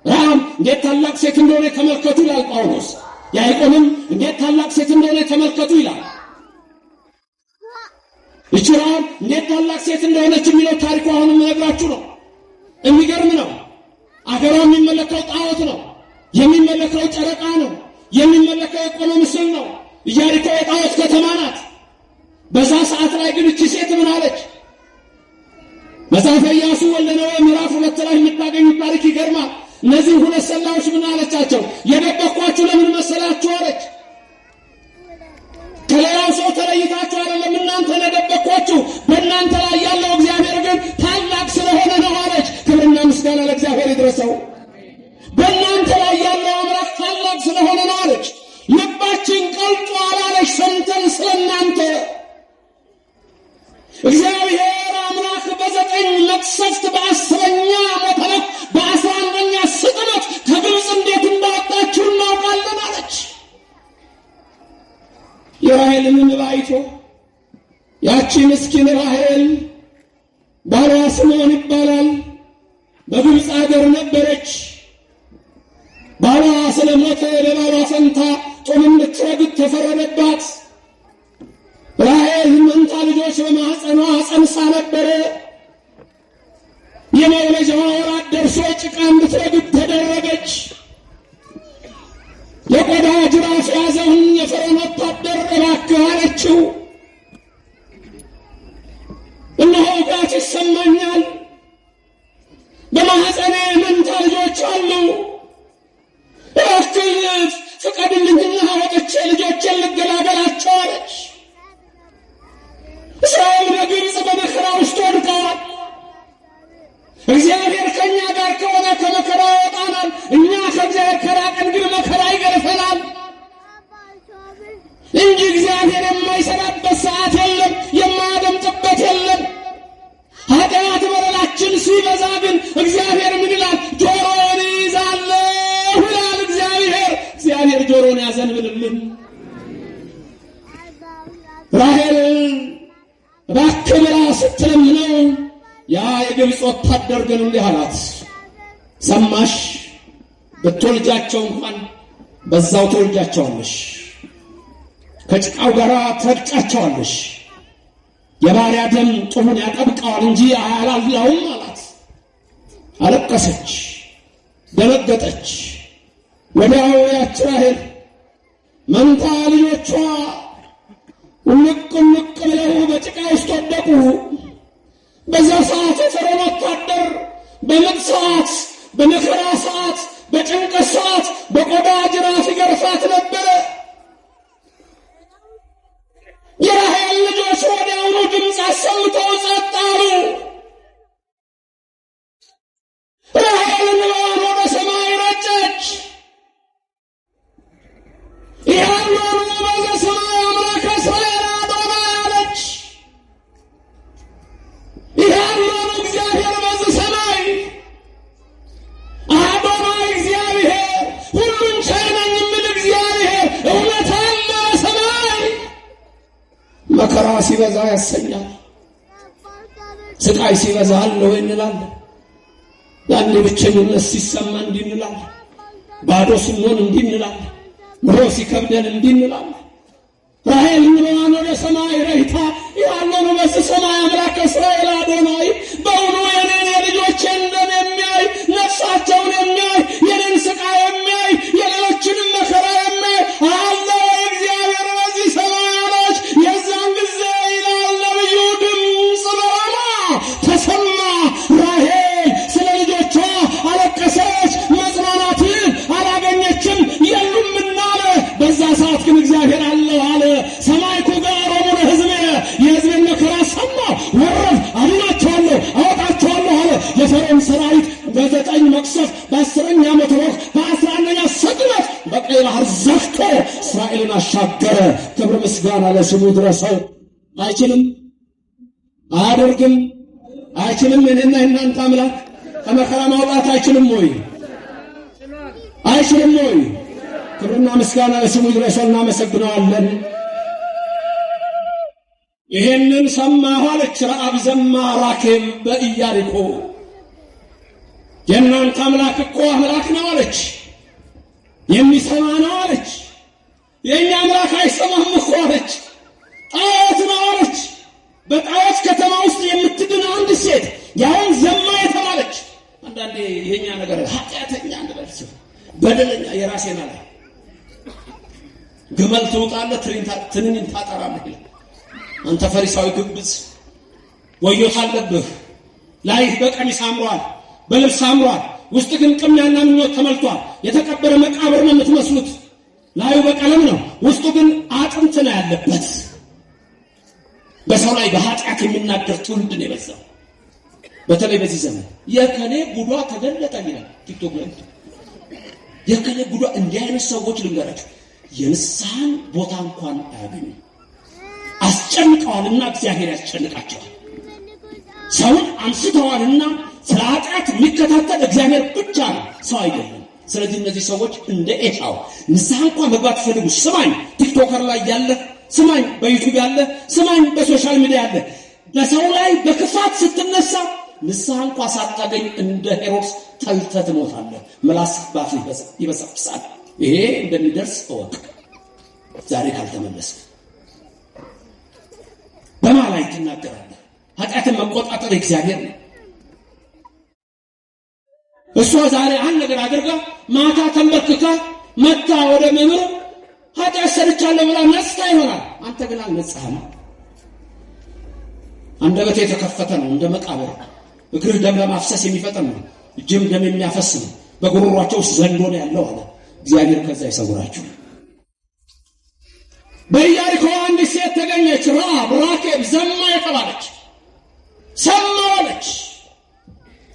ረዓብ እንዴት ታላቅ ሴት እንደሆነ ተመልከቱ ይላል ጳውሎስ። ያዕቆብም እንዴት ታላቅ ሴት እንደሆነ ተመልከቱ ይላል። እቺ ረዓብ እንዴት ታላቅ ሴት እንደሆነች የሚለው ታሪኩ አሁንም ነግራችሁ ነው። የሚገርም ነው። አገሯ የሚመለከው ጣዖት ነው፣ የሚመለከው ጨረቃ ነው፣ የሚመለከው የቆመ ምስል ነው። ኢያሪኮ የጣዖት ከተማ ናት። በዛ ሰዓት ላይ ግን እቺ ሴት ምን አለች? መጽሐፈ ኢያሱ ወልደ ነዌ ምዕራፍ 2 ላይ የምታገኙት ታሪክ ይገርማል። እነዚህ ሁለት ሰላዮች ምን አለቻቸው? የደበኳችሁ ለምን መሰላችሁ አለች። ከሌላው ሰው ተለይታችሁ አይደለም እናንተ የደበኳችሁ፣ በእናንተ ላይ ያለው እግዚአብሔር ግን ታላቅ ስለሆነ ነው አለች። ክብርና ምስጋና ለእግዚአብሔር ይድረሰው። በእናንተ ላይ ያለው አምላክ ታላቅ ስለሆነ ነው አለች። ልባችን ቀልጧል አለች። ሰምተን ስለእናንተ እግዚአብሔር አምላክ በ9 መቅሰፍት በ10ኛ ሞት በ11ኛ ስጥመት ከግብፅ እንዴት እንዳወጣችሁ እናውቃለን አለች። የራሔልን እንባ አይቶ ያቺ ምስኪን ራሔል ባሏ ስምዖን ይባላል፣ በግብፅ አገር ነበረች። ባሏ ስለሞተ በባሏ ፈንታ ጦም እንድትረግጥ ተፈረደባት። ራሔል መንታ ልጆች በማኅፀኗ ጸንሳ ነበረ። የመውለጃዋ ወራት ደርሶ ጭቃ እንድትረግጥ ተደረገች። የቆዳ ጅራፍ ያዘውን የፈርዖን ወታደር እባክህ አለችው። እነሆ ውጋት ይሰማኛል፣ በማኅፀኔ መንታ ልጆች አሉ፣ እባክህ ፍቀድልኝና ወጥቼ ልጆቼን ልገላገላቸው አለች። እስራኤል በግብፅ በመከራ ውስጥ ወድቀዋል። እግዚአብሔር ከእኛ ጋር ከሆነ ከመከራ ያወጣናል። እኛ ከእግዚአብሔር ከራቅን ግን መከራ ይገርፈናል እንጂ እግዚአብሔር የማይሰራበት ሰዓት የለም፣ የማያደምጥበት የለም። ኃጢአት በደላችን ሲበዛ ግን እግዚአብሔር ምን ይላል? ጆሮን ይዛለሁ ይላል እግዚአብሔር። እግዚአብሔር ጆሮን ያዘንብልልን። ራሔል እባክህ ብላ ስትለምነው ያ የግብፅ ወታደር ግን እንዲህ አላት፣ ሰማሽ? ብትወልጃቸው እንኳን በዛው ትወልጃቸዋለሽ፣ ከጭቃው ጋር ትረግጫቸዋለሽ። የባሪያ ደም ጡሙን ያጠብቀዋል እንጂ አያላላውም አላት። አለቀሰች፣ ደነገጠች። ወዲያው ያች ራሔል መንታ ልጆቿ ውልቅ ብለው በጭቃ ውስጥ ወደቁ። በዛ ሰዓት የፈርዖን ወታደር በምጥ ሰዓት፣ በመከራ ሰዓት፣ በጭንቀት ሰዓት በቆዳ ጅራፍ ይገርፋት ነበረ። የራሔል ልጆች ወዲያውኑ ድምፅ አሰምተው ጸጥ አሉ። ራሔል እንባዋን ወደ ሰማይ ረጨች። ያለውን በሰማይ አምላከ እስራኤል አዶናይ አለች። ያለውን እግዚአብሔር በዚህ ሰማይ አዶናይ እግዚአብሔር፣ ሁሉን ቻይ ነኝ የሚል እግዚአብሔር እውነት አለ በሰማይ። መከራ ሲበዛ ያሰኛል፣ ስቃይ ሲበዛ አለ ወይ እንላለን። ያኔ ብቸኝነት ሲሰማ እንዲህ እንላለን፣ ባዶ ስንሆን እንዲህ እንላለን፣ ኑሮ ሲከብደን እንዲህ እንላለን። ራሔል እንባዋን ወደ ሰማይ ረጭታ ያለውን በዚህ ሰማይ አምላከ እስራኤል አዶናይ በእውኑ የኔን የልጆቼን ደም የሚያይ ነፍሳቸውን የሚያይ የኔን ስቃይ የሚያይ የሌሎችንም መከራ የሚያይ አለ እግዚአብሔር በዚህ ሰማይ አለች። የዛን ጊዜ ይላል ነቢዩ ድምፅ በራማ ተሰማ። ራሔል ስለ ልጆቿ አለቀሰች፣ መጽናናትን አላገኘችም፣ የሉምና አለ። በዛ ሰዓት ግን እግዚአብሔር አለው አለ። ሰማይ ኩጋሮሙ ለሕዝቤ፣ የሕዝቤን መከራ ሰማሁ፣ ወረድሁ፣ አድናቸዋለሁ፣ አወጣቸዋለሁ አለ። የፈርዖን ሰራዊት በ9 መቅሰፍት በ10ኛ ዓመት ወቅት በ11ኛ ስጥመት በቀይ ባህር ዘግቶ እስራኤልን አሻገረ። ክብር ምስጋና ለስሙ ይድረሰው። አይችልም? አያደርግም? አይችልም? እኔና እናንተ አምላክ ከመከራ ማውጣት አይችልም ወይ? አይችልም ወይ? ክብርና ምስጋና ለስሙ ይድረሰው። እናመሰግነዋለን። ይሄንን ሰማሁ አለች ረዓብ ዘማ ራኬብ በኢያሪኮ። የእናንተ አምላክ እኮ አምላክ ነው አለች፣ የሚሰማ ነው አለች። የእኛ አምላክ አይሰማም እኮ አለች፣ ጣዖት ነው አለች። በጣዖት ከተማ ውስጥ የምትድን አንድ ሴት ያውን ዘማ የተባለች አንዳንዴ የኛ ነገር ኃጢአተኛ እንደርስ በደለኛ የራሴና ላይ ግመል ትውጣለህ ትንኝን ታጠራለህ ይላል። አንተ ፈሪሳዊ ግብዝ ወዮታ አለብህ። ላይ በቀሚስ አምሯል፣ በልብስ አምሯል፣ ውስጥ ግን ቅሚያና ምኞት ተመልቷል። የተቀበረ መቃብር ነው የምትመስሉት። ላዩ በቀለም ነው፣ ውስጡ ግን አጥንት ነው ያለበት። በሰው ላይ በኃጢአት የሚናገር ትውልድ ነው የበዛው። በተለይ በዚህ ዘመን የከሌ ጉዷ ተገለጠ ይላል ቲክቶክ ላይ። የከሌ ጉዷ እንዲህ አይነት ሰዎች ልንገራችሁ የንስሐን ቦታ እንኳን አያገኙ። አስጨንቀዋልና እግዚአብሔር ያስጨንቃቸዋል። ሰውን አንስተዋልና ስለ ኃጢአት የሚከታተል እግዚአብሔር ብቻ ነው፣ ሰው አይደለም። ስለዚህ እነዚህ ሰዎች እንደ ኤሳው ንስሐ እንኳን መግባት ፈልጉ። ስማኝ ቲክቶከር ላይ ያለ ስማኝ፣ በዩቲዩብ ያለ ስማኝ፣ በሶሻል ሚዲያ ያለ በሰው ላይ በክፋት ስትነሳ ንስሐ እንኳን ሳታገኝ እንደ ሄሮድስ ተልተህ ትሞታለህ። ምላስ ባፍህ ይበሰብሳል። ይሄ እንደሚደርስ እወቅ። ዛሬ ካልተመለስክ በማን ላይ ትናገራለህ? ኃጢአትን መቆጣጠር እግዚአብሔር ነው። እሷ ዛሬ አንድ ነገር አድርጋ ማታ ተንበርክካ መታ ወደ መምህሩ ኃጢአት ሰርቻለሁ ብላ ነጽታ ይሆናል። አንተ ግን አልነጻህም። አንደበቴ የተከፈተ ነው እንደ መቃብር፣ እግር ደም ለማፍሰስ የሚፈጠን ነው፣ እጅም ደም የሚያፈስ ነው። በጉሮሯቸው ውስጥ ዘንዶ ነው ያለው አለ። እግዚአብሔር ከዛ ይሰውራችሁ። በኢያሪኮ አንዲት ሴት ተገኘች፣ ራኬብ ዘማ የተባለች ሰማዋለች።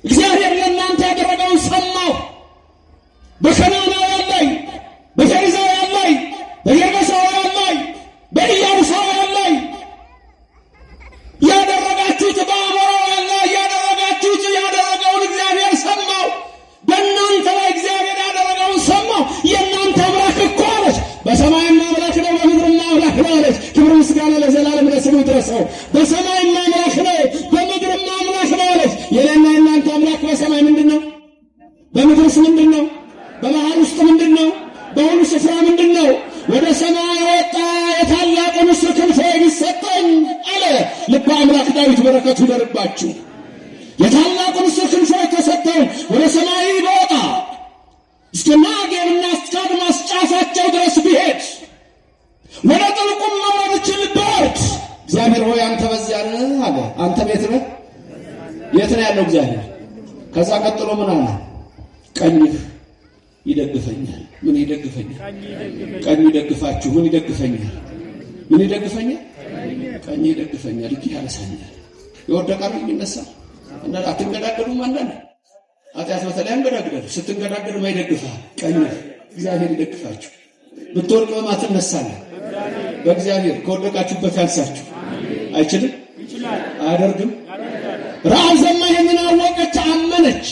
እግዚአብሔር ለእናንተ ያደረገውን ሰማው። በከናናውያን ላይ፣ በፌሪዛውያን ላይ፣ በጌርጌሳውያን ላይ፣ በኢያቡሳውያን ላይ ያደረጋችሁት፣ በአሞራውያን ላይ ያደረጋችሁት ያደረገውን እግዚአብሔር ሰማው። በእናንተ ላይ እግዚአብሔር ያደረገውን ሰማው። የእናንተ አምላክ እኮ አለች፣ በሰማይም አምላክ ነው በምድርም አምላክ ነው አለች። ክብር ምስጋና ለዘላለም ለስሙ ይድረሰው። በሰማይም አምላክ ነው በምድርም አምላክ ነው አለች። የኔና የእናንተ አምላክ በሰማይ ምንድን ነው? በምድርስ ምንድን ነው? በባህር ውስጥ ምንድን ነው? በሁሉ ስፍራ ምንድን ነው? ወደ ሰማይ ወጣ የታላቁ ንስር ክንፍ ቢሰጠኝ አለ ልበ አምላክ ዳዊት። በረከቱ ይደርባችሁ። የታላቁ ንስር ክንፍ ተሰጠኝ ወደ ሰማይ በወጣ እስከ ናጌብና እስከ አድማስ ጫፋቸው ድረስ ቢሄድ ወደ ጥልቁም መውረድ እችል ብወርድ እግዚአብሔር ሆይ አንተ በዚያ ነህ አለ። አንተ ቤት ነህ? የት ነው ያለው እግዚአብሔር? ከዛ ቀጥሎ ምን አለ? ቀኝህ ይደግፈኛል። ምን ይደግፈኛል? ቀኝ ይደግፋችሁ። ምን ይደግፈኛል? ምን ይደግፈኛል? ቀኝ ይደግፈኛል። ይህ ያነሳኛል። የወደቀ ነው የሚነሳ። አትንገዳገዱም። አንዳንድ ኃጢአት በተለይ አንገዳግዳሉ። ስትንገዳገዱ ማይደግፋል ቀኝህ። እግዚአብሔር ይደግፋችሁ። ብትወድቅ በማ ትነሳለህ? በእግዚአብሔር። ከወደቃችሁበት ያንሳችሁ። አይችልም? አያደርግም? ረዓብ ዘማ ይህንን አወቀች፣ አመነች።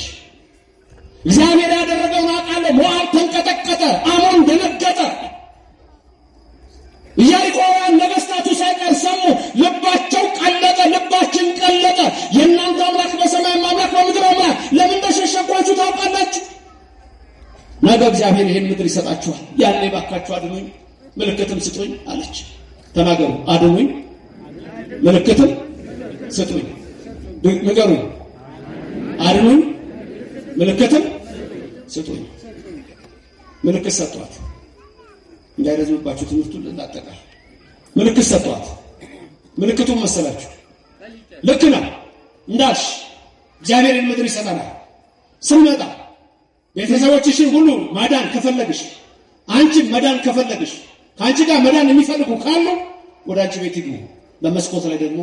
እግዚአብሔር ያደረገውን አውቃለሁ። ሞዓብ ተንቀጠቀጠ፣ አሞን ደነገጠ። ኢያሪኮውያን ነገሥታቱ ሳይቀር ሰሙ። ልባቸው ቀለጠ፣ ልባችን ቀለጠ። የእናንተ አምላክ በሰማይ አምላክ በምድር አምላክ ለምን እንደሸሸጓችሁ ታውቃላችሁ። ነገ እግዚአብሔር ይህን ምድር ይሰጣችኋል። ያኔ ባካችሁ አድኑኝ ምልክትም ስጡኝ አለች። ተናገሩ። አድኑኝ ምልክትም ስጡኝ። ንገሩኝ። አድኑኝ ምልክትም ስጡኝ። ምልክት ሰጧት። እንዳይረዝምባችሁ ትምህርቱን ልናጠቃል። ምልክት ሰጧት። ምልክቱን መሰላችሁ? ልክ ነው እንዳልሽ እግዚአብሔር ምድር ይሰጠናል። ስንመጣ ቤተሰቦችሽን ሁሉ ማዳን ከፈለግሽ፣ አንቺን መዳን ከፈለግሽ፣ ከአንቺ ጋር መዳን የሚፈልጉ ካሉ ወደ አንቺ ቤት ይግቡ። በመስኮት ላይ ደግሞ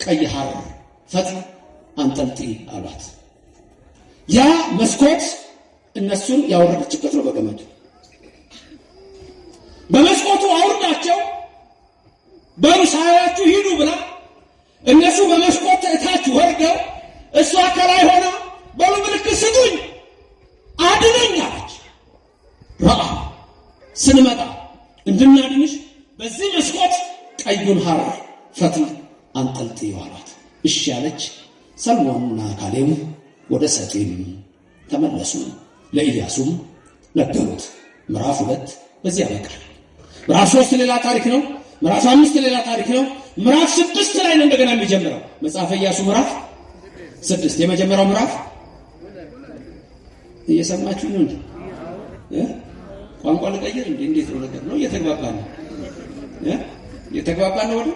ቀይ ሐር ፈትል አንጠልጥይ አሏት። ያ መስኮት እነሱን ያወረደችበት ነው በገመድ። በመስኮቱ አውርዳቸው በሩ ሳያችሁ ሂዱ ብላ እነሱ በመስኮት እታች ወርደው እሷ ከላይ ሆና በሩ ምልክት ስጡኝ አድነኝ አለች። ረዓብ ስንመጣ እንድናድንሽ በዚህ መስኮት ቀዩን ሐር ፈትል አንጠልጥይ አሏት። እሺ ያለች። ሰልሞንና ካሌብ ወደ ሰጢም ተመለሱ። ለኢያሱም ነገሩት። ምዕራፍ 2 በዚህ ያበቃል። ምዕራፍ 3 ሌላ ታሪክ ነው። ምዕራፍ 5 ሌላ ታሪክ ነው። ምዕራፍ 6 ላይ ነው እንደገና የሚጀምረው። መጽሐፈ ኢያሱ ምዕራፍ 6 የመጀመሪያው ምዕራፍ እየሰማችሁ ነው እንዴ? ቋንቋ ልቀይር እንዴ? እንዴት ነው ነገር ነው? እየተግባባን ነው እየተግባባን ነው። ወደ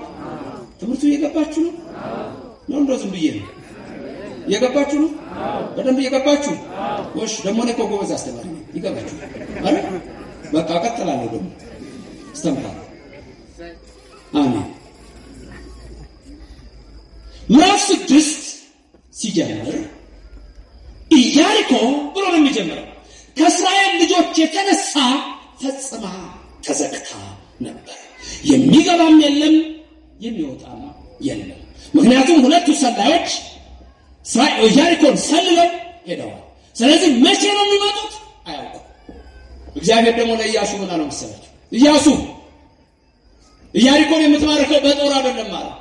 ትምህርቱ እየገባችሁ ነው ነው እንደው ዝም ብዬ ነው እየገባችሁ ነው? በደንብ እየገባችሁ? ወሽ ደግሞ ነው ጎበዝ አስተማሪ ነው። ይገባችሁ አይደል? በቃ ቀጥላለሁ ደግሞ አስተምራለሁ። አሜን። ምዕራፍ 6 ሲጀምር ኢያሪኮ ብሎ ነው የሚጀምረው። ከእስራኤል ልጆች የተነሳ ፈጽማ ተዘግታ ነበር። የሚገባም የለም የሚወጣም የለም። ምክንያቱም ሁለቱ ሰላዮች ኢያሪኮን ሰልለው ሄደዋል። ስለዚህ መቼ ነው የሚመጡት አያውቁም። እግዚአብሔር ደግሞ ለኢያሱ ምን አለው መሰላችሁ? ኢያሱ ኢያሪኮን የምትማርከው በጦር አይደለም ማለት፣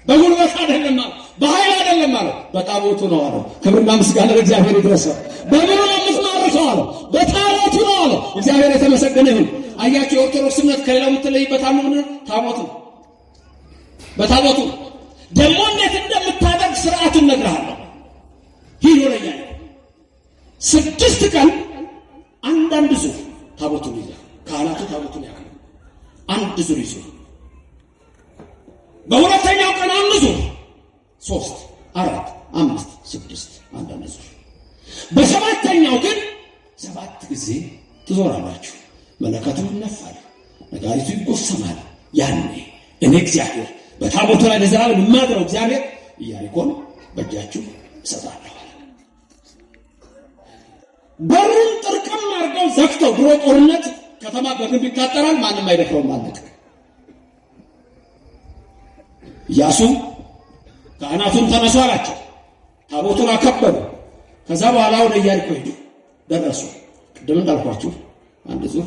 በጉልበት አይደለም ማለት፣ በኃይል አይደለም ማለት፣ በታቦቱ ነው አለው። ክብርና ምስጋና ለእግዚአብሔር ይድረሰው። በምን ነው የምትማርከው አለው? በታቦቱ ነው አለው። እግዚአብሔር የተመሰገነ ይሁን። አያችሁ የኦርቶዶክስ እምነት ከሌላው የምትለይበት አንዱ ምን ታቦቱ ነው። በታቦቱ ደግሞ እንዴት እንደምታደርግ ስርዓቱን እነግርሃለሁ። ሂድ ወደ ኢያሪኮ 6 ቀን አንዳንድ ዙር ታቦቱን ይዘህ ካህናቱ ታቦቱን ያውቃሉ። አንድ ዙር ይዞ በሁለተኛው ቀን አንድ ዙር 3 4 5 6 አንዳንድ ዙር በሰባተኛው ግን 7 ጊዜ ትዞራላችሁ። መለከቱ ይነፋል፣ ነጋሪቱ ይጎሰማል። ያኔ እኔ እግዚአብሔር በታቦቱ ላይ ለዘላለም የማድረው እግዚአብሔር ኢያሪኮን በእጃችሁ እሰጣለሁ። በሩን ጥርቅም አድርገው ዘግተው፣ ድሮ ጦርነት ከተማ በግንብ ይታጠራል፣ ማንም አይደፍረውም ማለት ነው። ኢያሱ ካህናቱን ተነሱ አላቸው። ታቦቱን አከበሩ። ከዛ በኋላ ወደ ኢያሪኮ ሄዱ። ደረሱ። ቅድም እንዳልኳችሁ 1 ዙር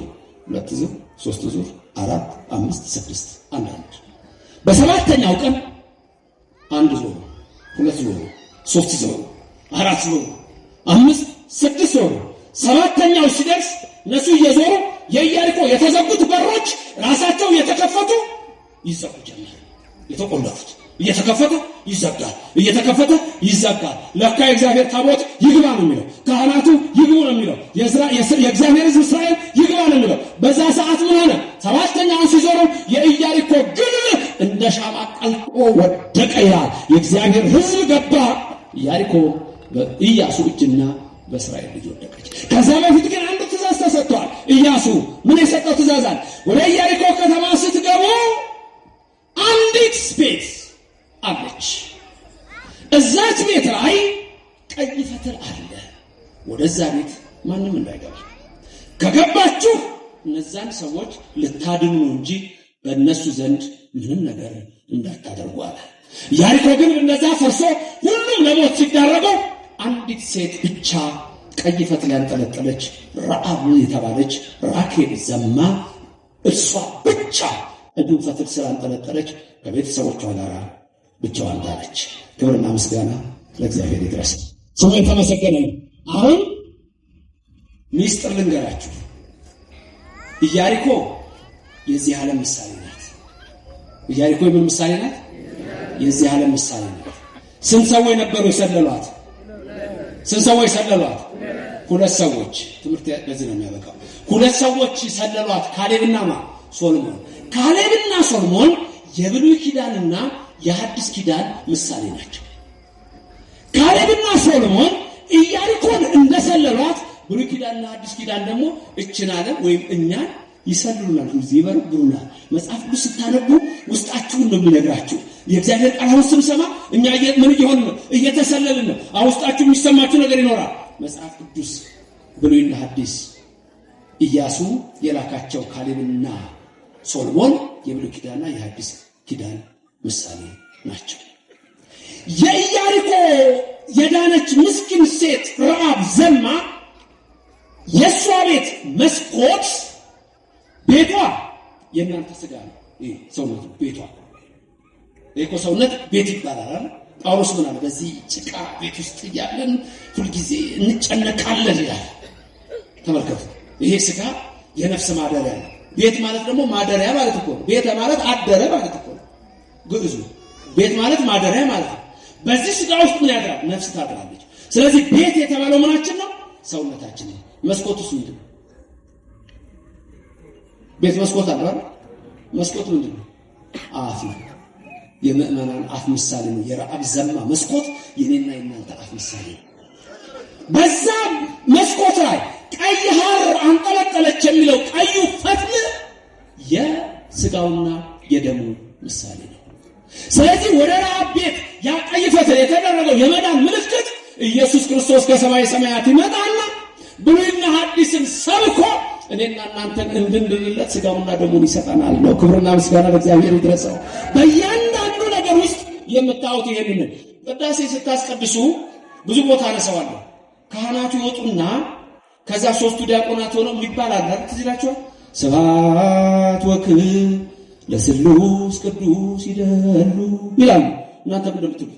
2 ዙር 3 ዙር 4 5 6 አንዳንድ በሰባተኛው ቀን 1 ዙር 2 ዙር 3 ዙር 4 ዙር 5 6 ዙር ሰባተኛው ሲደርስ እነሱ እየዞሩ የኢያሪኮ የተዘጉት በሮች ራሳቸው እየተከፈቱ ይዘጉ ጀመር። የተቆለፉት እየተከፈተ ይዘጋል፣ እየተከፈተ ይዘጋል። ለካ የእግዚአብሔር ታቦት ይግባ ነው የሚለው፣ ካህናቱ ይግቡ ነው የሚለው፣ የእግዚአብሔር ሕዝብ እስራኤል ይግባ ነው የሚለው። በዛ ሰዓት ምን ሆነ? ሰባተኛውን ሲዞሩ የኢያሪኮ ግንብ እንደ ሻማ ቀልጦ ወደቀ ይላል። የእግዚአብሔር ሕዝብ ገባ። ኢያሪኮ በኢያሱ እጅና በእስራኤል ልጅ ወደቀች። ከዛ በፊት ግን አንድ ትእዛዝ ተሰጥቷል። ኢያሱ ምን የሰጠው ትእዛዝ አለ? ወደ ኢያሪኮ ከተማ ስትገቡ አንዲት ቤት አለች። እዛች ቤት ላይ ቀይ ፈትል አለ። ወደዛ ቤት ማንም እንዳይገባ፣ ከገባችሁ እነዛን ሰዎች ልታድኑ ነው እንጂ በእነሱ ዘንድ ምንም ነገር እንዳታደርጉ አለ። ኢያሪኮ ግን እነዛ ፈርሶ ሁሉም ለሞት ሲዳረጉ አንዲት ሴት ብቻ ቀይ ፈትል ያንጠለጠለች ረዓብ የተባለች ራኬብ ዘማ እሷ ብቻ እዱን ፈትል ስላንጠለጠለች ከቤተሰቦቿ ጋር ብቻዋን ዳነች። ክብርና ምስጋና ለእግዚአብሔር ይድረስ። ስሙ የተመሰገነ ነው። አሁን ሚስጥር ልንገራችሁ። ኢያሪኮ የዚህ ዓለም ምሳሌ ናት። ኢያሪኮ የምን ምሳሌ ናት? የዚህ ዓለም ምሳሌ ናት። ስንት ሰዎች ነበሩ የሰለሏት? ስንት ሰዎች ሰለሏት? 2 ሰዎች። ትምህርት በዚህ ነው የሚያበቃው። 2 ሰዎች ሰለሏት፣ ካሌብና ሶሎሞን። ካሌብና ሶሎሞን የብሉይ ኪዳንና የሐዲስ ኪዳን ምሳሌ ናቸው። ካሌብና ሶሎሞን ኢያሪኮን እንደሰለሏት ብሉይ ኪዳንና ሐዲስ ኪዳን ደግሞ እችን ዓለም ወይም እኛን ይሰልሉናል፣ ይበርብሩናል። መጽሐፍ ቅዱስ ስታነቡ ውስጣችሁን ነው የሚነግራችሁ። የእግዚአብሔር ቃል አሁን ስንሰማ እኛ ምን እየሆን ነው? እየተሰለልን ነው። ውስጣችሁ የሚሰማችሁ ነገር ይኖራል። መጽሐፍ ቅዱስ ብሉይና ሐዲስ ኢያሱ የላካቸው ካሌብና ሶሎሞን የብሉይ ኪዳንና የሐዲስ ኪዳን ምሳሌ ናቸው። የኢያሪኮ የዳነች ምስኪን ሴት ረዓብ ዘማ የሷ ቤት መስኮት ቤቷ የእናንተ ስጋ ነው። ሰውነት ቤቷ እኮ ሰውነት ቤት ይባላል። ጳውሎስ ምን አለ? በዚህ ጭቃ ቤት ውስጥ ያለን ሁሉ ጊዜ እንጨነቃለን ይላል። ተመልከቱ። ይሄ ስጋ የነፍስ ማደሪያ ነው። ቤት ማለት ደግሞ ማደሪያ ማለት እኮ ነው። ቤት ማለት አደረ ማለት እኮ ነው። ግዕዙ ቤት ማለት ማደሪያ ማለት ነው። በዚህ ስጋ ውስጥ ምን ያድራል? ነፍስ ታድራለች። ስለዚህ ቤት የተባለው ምናችን ነው? ሰውነታችን። መስኮቱስ ምንድነው? ቤት መስኮት አለ አይደል? መስኮት ምንድነው? አፍ ነው። የምእመናን አፍ ምሳሌ ነው። የረዓብ ዘማ መስኮት የኔና የናንተ አፍ ምሳሌ ነው። በዛ መስኮት ላይ ቀይ ሐር አንጠለጠለች የሚለው ቀዩ ፈትል የሥጋውና የደሙ ምሳሌ ነው። ስለዚህ ወደ ረዓብ ቤት ያ ቀይ ፈትል የተደረገው የመዳን ምልክት ኢየሱስ ክርስቶስ ከሰማይ ሰማያት ይመጣና ብሉይና ሐዲስን ሰብኮ እኔና እናንተን እንድንድንለት ሥጋውና ደሙን ይሰጠናል ነው። ክብርና ምስጋና ለእግዚአብሔር ይድረሰው። በእያንዳንዱ ነገር ውስጥ የምታዩት ይሄንን ቅዳሴ ስታስቀድሱ ብዙ ቦታ አነሳዋለሁ። ካህናቱ ይወጡና ከዛ ሶስቱ ዲያቆናት ሆነው ይባላል አይደል? ትዝ ይላችኋል። ስብሐት ወክብር ለስሉስ ቅዱስ ይደሉ ይላሉ። እናንተ ምን እንደምትሉት?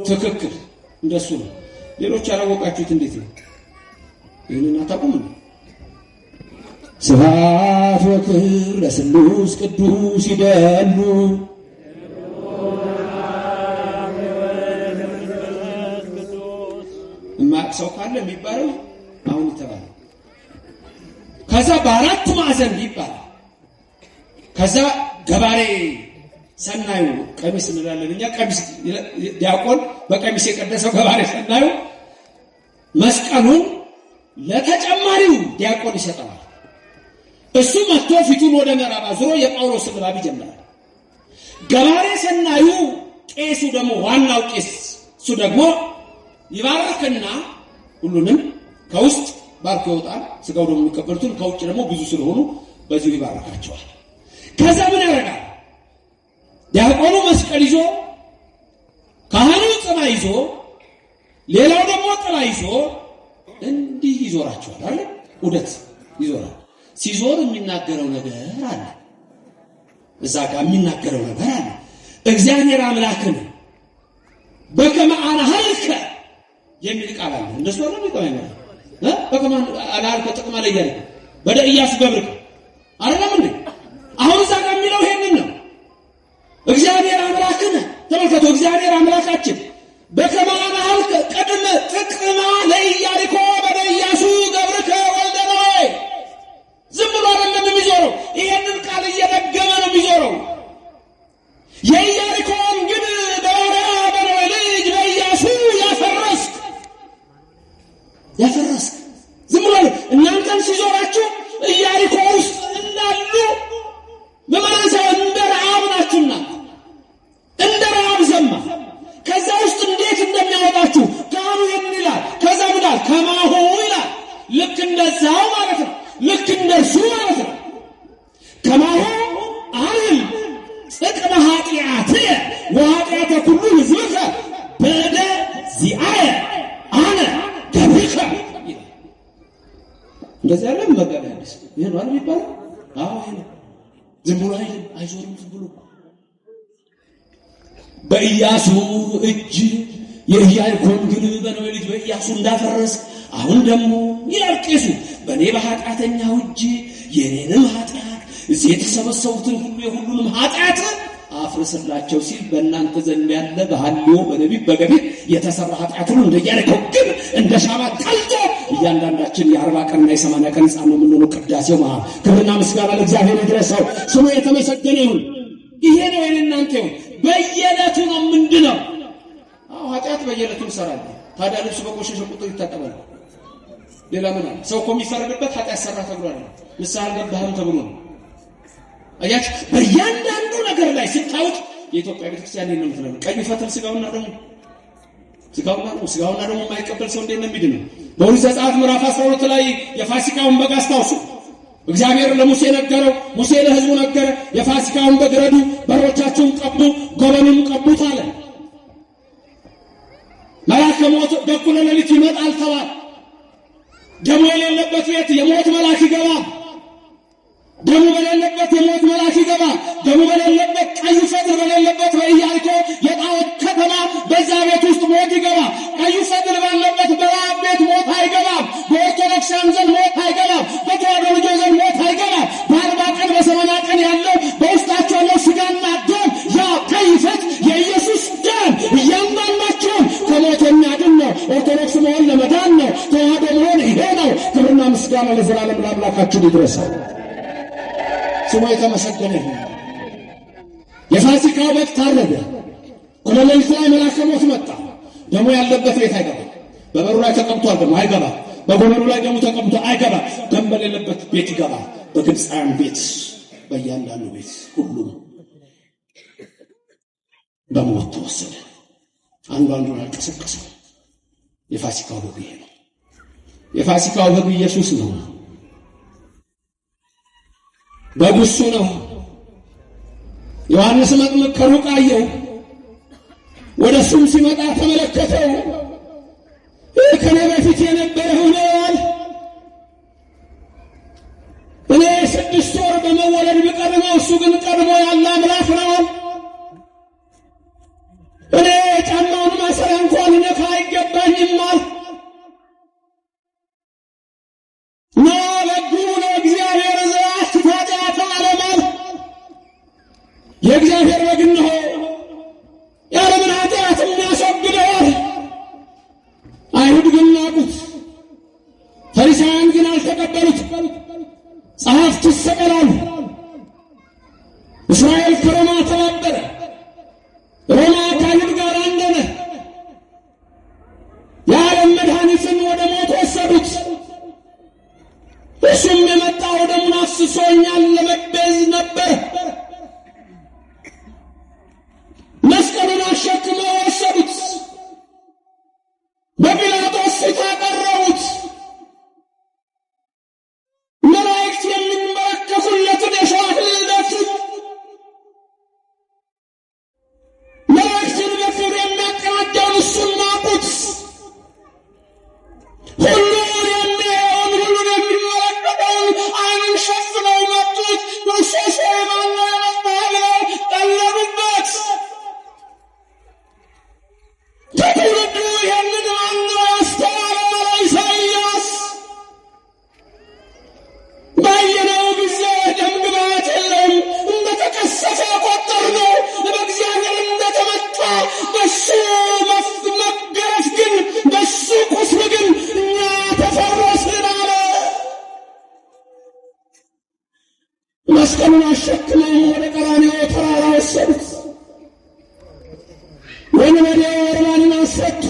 ትክክል፣ እንደሱ ነው። ሌሎች ያላወቃችሁት እንዴት ነው? ይሄንን አታውቁም እንዴ? ስብሐት ወክብር ለስሉስ ቅዱስ ይደሉ ሰው ካለ የሚባለው አሁን ይተባለ። ከዛ በአራት ማዕዘን ይባላል። ከዛ ገባሬ ሰናዩ ቀሚስ እንላለን እኛ። ቀሚስ ዲያቆን በቀሚስ የቀደሰው ገባሬ ሰናዩ መስቀሉን ለተጨማሪው ዲያቆን ይሰጠዋል። እሱ መጥቶ ፊቱን ወደ ምዕራብ አዙሮ የጳውሎስ ንባብ ይጀምራል። ገባሬ ሰናዩ ቄሱ ደግሞ ዋናው ቄስ እሱ ደግሞ ይባርክና ሁሉንም ከውስጥ ባርኮ ይወጣል። ሥጋው ደግሞ የሚቀበሉትን ከውጭ ደግሞ ብዙ ስለሆኑ በዚሁ ይባርካቸዋል። ከዛ ምን ያደርጋል? ዲያቆኑ መስቀል ይዞ፣ ካህኑ ጽና ይዞ፣ ሌላው ደግሞ ጥላ ይዞ እንዲህ ይዞራቸዋል አይደል? ዑደት ይዞራል። ሲዞር የሚናገረው ነገር አለ። እዛ ጋር የሚናገረው ነገር አለ። እግዚአብሔር አምላክን በከመ አርአይከ የሚል ቃል አለ። እንደሱ ነው የሚቀመጥ በከመ አርአይከ ጥቅም ላይ ያለ በደ ኢያሱ ገብርከ አይደለም እንዴ? አሁን እዛ ጋር የሚለው ይሄንን ነው። እግዚአብሔር አምላክን ተመልከቱ። እግዚአብሔር አምላካችን በከመ አርአይከ ቅድመ ጥቅማ ለኢያሪኮ በደ ኢያሱ ገብርከ ወልደ ነዌ። ዝም ብሎ አይደለም የሚዞረው፣ ይሄንን ቃል እየደገመ ነው የሚዞረው። የኢያሪኮን ግን በባሪያ በነዌ ልጅ በኢያሱ ያፈረስክ። ዝም ብሎ እናንተን ሲዞራችሁ ኢያሪኮ ውስጥ እንዳሉ በመናሳ እንደ ረዓብ ናችሁና እንደ ረዓብ ዘማ። ከዛ ውስጥ እንዴት እንደሚያወጣችሁ ካህኑ ይህን ይላል። ከዛ ምዳል ከማሁ ይላል። ልክ እንደዛው ማለት ነው። ልክ እንደሱ ማለት ነው። ከማሁ አርል ጥቅመ ኃጢአትየ ወኃጢአተ ኩሉ ሕዝብከ በእደ ዚአየ አነ ገብርከ። እንደዚህ ያለ መጋቢ አዲስ ይሄ ነው የሚባለው። አዎ ይሄ ነው። ዝም ብሎ አይዞርም። ዝም ብሎ በኢያሱ እጅ የኢያሪኮን ግን በነዌ ልጅ በኢያሱ እንዳፈረስ አሁን ደግሞ ይላል ቄሱ በእኔ በኃጢአተኛው እጅ የኔንም ኃጢአት እዚህ የተሰበሰቡትን ሁሉ የሁሉንም ኃጢአት አፍርስላቸው ሲል በእናንተ ዘንድ ያለ በሐልዮ በነቢብ በገቢር የተሰራ ኃጢአት ሁሉ እንደ ኢያሪኮ ግን እንደ ሻማ ቀልጦ እያንዳንዳችን የ40 ቀንና የ80 ቀን ሕፃን ነው የምንሆነው። ቅዳሴው መሃል ክብርና ምስጋና ለእግዚአብሔር ይድረሰው፣ ስሙ የተመሰገነ ይሁን። ይሄ ነው የእናንተ ይሁን። በየዕለቱ ነው ምንድነው? አዎ ኃጢአት በየዕለቱ እንሰራለን። ታዲያ ልብስ በቆሸሸ ቁጥር ይታጠባል። ሌላ ምን አለ? ሰው እኮ የሚፈረድበት ኃጢአት ሰራ ተብሎ አይደል? ንስሐ አልገባህም ተብሎ ነው። አያችሁ፣ በእያንዳንዱ ነገር ላይ ስታዩት የኢትዮጵያ ቤተክርስቲያን ነው የምትለው። ቀይ ፈትል ሥጋውና ደሙ የማይቀበል ሰው እንዴት ነው የሚድነው? በኦሪት ዘጸአት ምዕራፍ 12 ላይ የፋሲካውን በግ አስታውሱ። እግዚአብሔር ለሙሴ ነገረው፣ ሙሴ ለሕዝቡ ነገረ። የፋሲካውን በግ ረዱ፣ በሮቻችሁን ቀቡ፣ ጎበኑን ቀቡት አለ። መልአከ ሞት በኩለ ሌሊት ይመጣል ተባለ። ደሙ የሌለበት ቤት የሞት መልአክ ይገባል። ደሙ በሌለበት የሞት መልአክ ይገባል። ደሙ በሌለበት ቀይ ፈትል በሌለበት በኢያሪኮ የጣዖት ከተማ በዛ ቤት ውስጥ ሞት ይገባል። ቀይ ፈትል ባለበት በረዓብ ቤት ሞት አይገባም። በኦርቶዶክሳውያን ዘንድ ሞት አይገባም። በተዋሕዶ ልጆች ዘንድ ሞት አይገባም። በ40 ቀን በ80 ቀን ያለው በውስጣቸው ያለው ሥጋና ደም ያ ቀይ ፈትል የኢየሱስ ደም እያንዳንዳቸውን ምስጋና ለዘላለም ለአምላካችን ይድረሰው። ስሙ የተመሰገነ ይሁን። የፋሲካው በግ ታረደ። እኩለሌሊት ላይ መልአከ ሞት መጣ። ደሙ ያለበት ቤት አይገባም። በበሩ ላይ ተቀምጧል፣ ደሙ አይገባም። በጎመሩ ላይ ደሙ ተቀምጦ አይገባም። ደም በሌለበት ቤት ይገባል። በግብፃውያን ቤት፣ በእያንዳንዱ ቤት ሁሉም በሞት ተወሰደ። አንዱን አልቀሰቀሰም። የፋሲካው በግ ይሄ ነው። የፋሲካው በግ ኢየሱስ ነው። በጉ እሱ ነው። ዮሐንስ መጥምቅ ከሩቅ አየው። ወደ እሱም ሲመጣ ተመለከተው። ከኔ በፊት የነበረው ነው። እኔ 6 ወር በመወለድ ብቀርበው እሱ ግን ቀድሞ ያለ አምላክ ነው። እኔ ጫማውን ማሰሪያ እንኳን ልነካ አይገባኝም አለ። በጉ ለእግዚአብሔር ዘያስተሰርይ ኃጢአተ ዓለም አለ። የእግዚአብሔር በግ ነው፣ የዓለምን ኃጢአት የሚያስወግደው። አይሁድ ግን ናቁት፣ ፈሪሳውያን ግን አልተቀበሉት። ጸሐፍት ይሰቀላሉ። እስራኤል ከሮማ ተባበረ፣ ሮማ ከአይሁድ ጋር አንድ ሆነ። የዓለም መድኃኒትን ወደ ሞት ወሰዱት። እሱም የመጣው ደሙን አፍስሶ እኛን ለመቤዝ ነበር። መስቀሉን አሸክመው ወሰዱት። በጲላጦስ ፊት አቀረቡት። መላእክት የሚንበረከኩለትን የሸዋ ክህነት፣ መላእክትን በክብር የሚያቀናጀውን እሱን ናቁት። ሁሉን የሚያየውን ሁሉን የሚመለከተውን ዓይኑን ሸፍነው መጡት። ክርስቶስ ሆይ ማነው የመጣህ ብለው ቀለዱበት። ከትውልዱ ይህንን ማነው ያስተዋለው አለ ኢሳይያስ። ባየነው ጊዜ ደም ግባት የለውም፣ እንደተቀሰፈ ቆጠርነው። በእግዚአብሔር እንደተመታ በሱ መገረፍ ግን በሱ ቁስል ግን እኛ ተፈወስን አለ። መስቀሉን አሸክመው ወደ ቀራንዮ ተራራ ወሰዱት። ወንበዴ እርባንን አስፈቱ።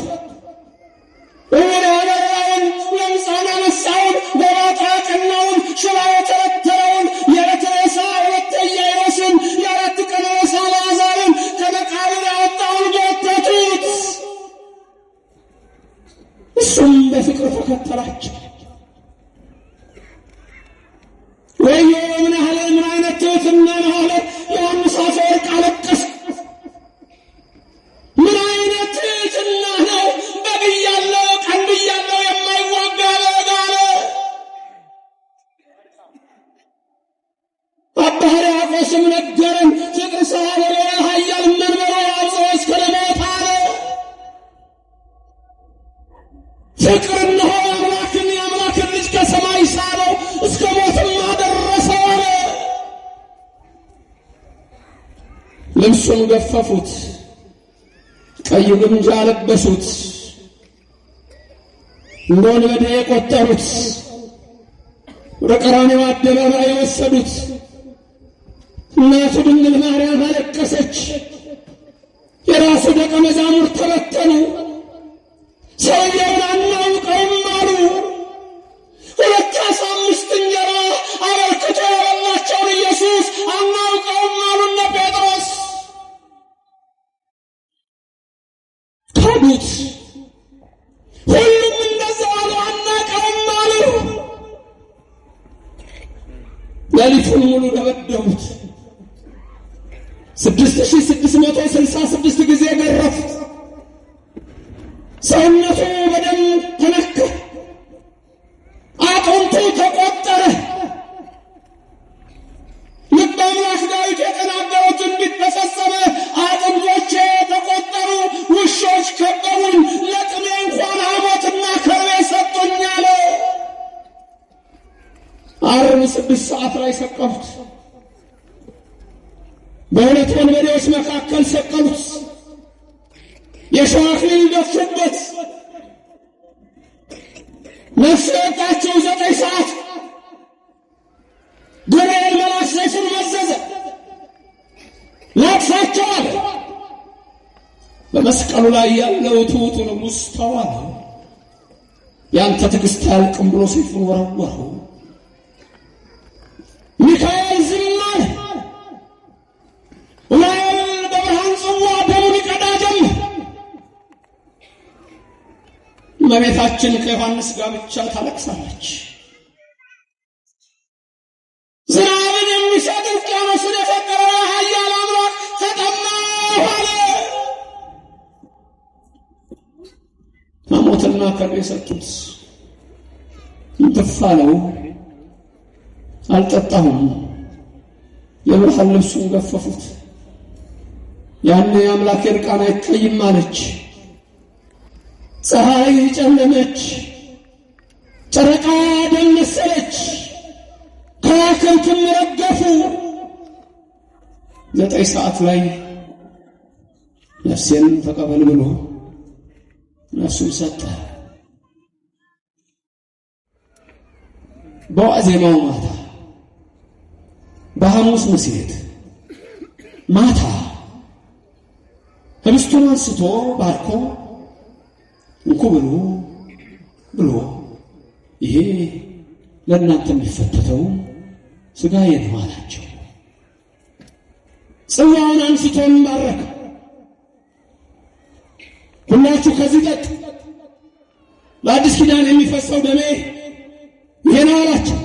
ዕውር ያበራውን፣ ለምጻም ያነሳውን፣ ጎባጣ ያቀናውን፣ ሽባ የተረተረውን፣ የዕለት ሬሳ 2 ኢያኢሮስን፣ የ4 ቀን ሬሳ አልዓዛርን ከመቃብር ያወጣውን ጎተቱት። እሱም በፍቅር ተከተላቸው። ወዮ ምን አይነት ትሕትና ነው አለ ዮሐንስ አፈወርቅ አለቀሰ። ምን አይነት ትሕትና ነው! በግ እያለው ቀንድ እያለው የማይዋጋ በግ አለ። አባ ሕርያቆስም ነገረን። ፍቅር ሰሐበሎ ኃያል መንበሮ አብጽሖ እስከ ለሞት አለ። ፍቅር እነሆ የአምላክን ልጅ ከሰማይ ሳበው እስከ ሞትም አደረሰው አለ። ልብሱን ገፈፉት፣ ቀይ ግምጃ ለበሱት፣ እንደ ወንበዴ የቆጠሩት፣ ወደ ቀራንዮ አደባባይ ወሰዱት። እናቱ ድንግል ማርያም አለቀሰች። የራሱ ደቀ መዛሙርት ተበተኑ። ሰውየውን አናውቀውም አሉ። 2 ዓሣ 5 እንጀራ አበርክቶ የበላቸውን ኢየሱስ አናውቀውም አሉ እነ ጴጥሮስ። ካዱት። ሁሉም እንደዛ አሉ፣ አናውቀውም አሉ። ሌሊቱን ሙሉ ደበደቡት። 6666 ጊዜ ገረፉት። ሰውነቱ በደም ተነካ፣ አጥንቱ ተቆጠረ። ልበ አምላክ ዳዊት የተናገረው ትንቢት ተፈጸመ። አጥንቶቼ ተቆጠሩ፣ ውሾች ከበቡኝ፣ ለቅሜ እንኳን ሐሞትና ከርቤ ሰጡኝ አለ። ዓርብ 6 ሰዓት ላይ ሰቀሉት። በሁለት ወንበዴዎች መካከል ሰቀሉት። የሸዋ አክሊል ደፉበት። ነፍስ የወጣቸው 9 ሰዓት መስቀሉ ላይ ያለው ትሑቱ ንጉሥ ተዋለው። ያንተ ትዕግስት አያልቅም ብሎ ሰይፉን ወረወረው። ሚካኤል ዝም አለ። ኡራኤል በብርሃን ጽዋ ደሙን ይቀዳ ጀመር። እመቤታችን ከዮሐንስ ጋር ብቻ ታለቅሳለች። ዝናብን የሚሰጥ ውቅያኖስን የፈጠረ ኃያል አምላክ ተጠማሁ አለ። ሐሞትና ከርቤ ሰጡት። እንትፍ አለው። አልጠጣሁም። የብርሃን ልብሱን ገፈፉት። ያኔ የአምላክ እርቃን አይታይም አለች። ፀሐይ ጨለመች፣ ጨረቃ ደም መሰለች፣ ከዋክብትም ረገፉ። 9 ሰዓት ላይ ነፍሴን ተቀበል ብሎ ነፍሱን ሰጠ። በዋዜማው ማታ በሐሙስ ምሴት ማታ ህብስቱን አንስቶ ባርኮ እንኩ ብሎ ይሄ ለእናንተ የሚፈተተው ሥጋዬ ነው አላቸው። ጽዋውን አንስቶም ባረከ። ሁላችሁ ከዚህ ጠጡ፣ ለአዲስ ኪዳን የሚፈሰው ደሜ ይሄ ነው አላቸው።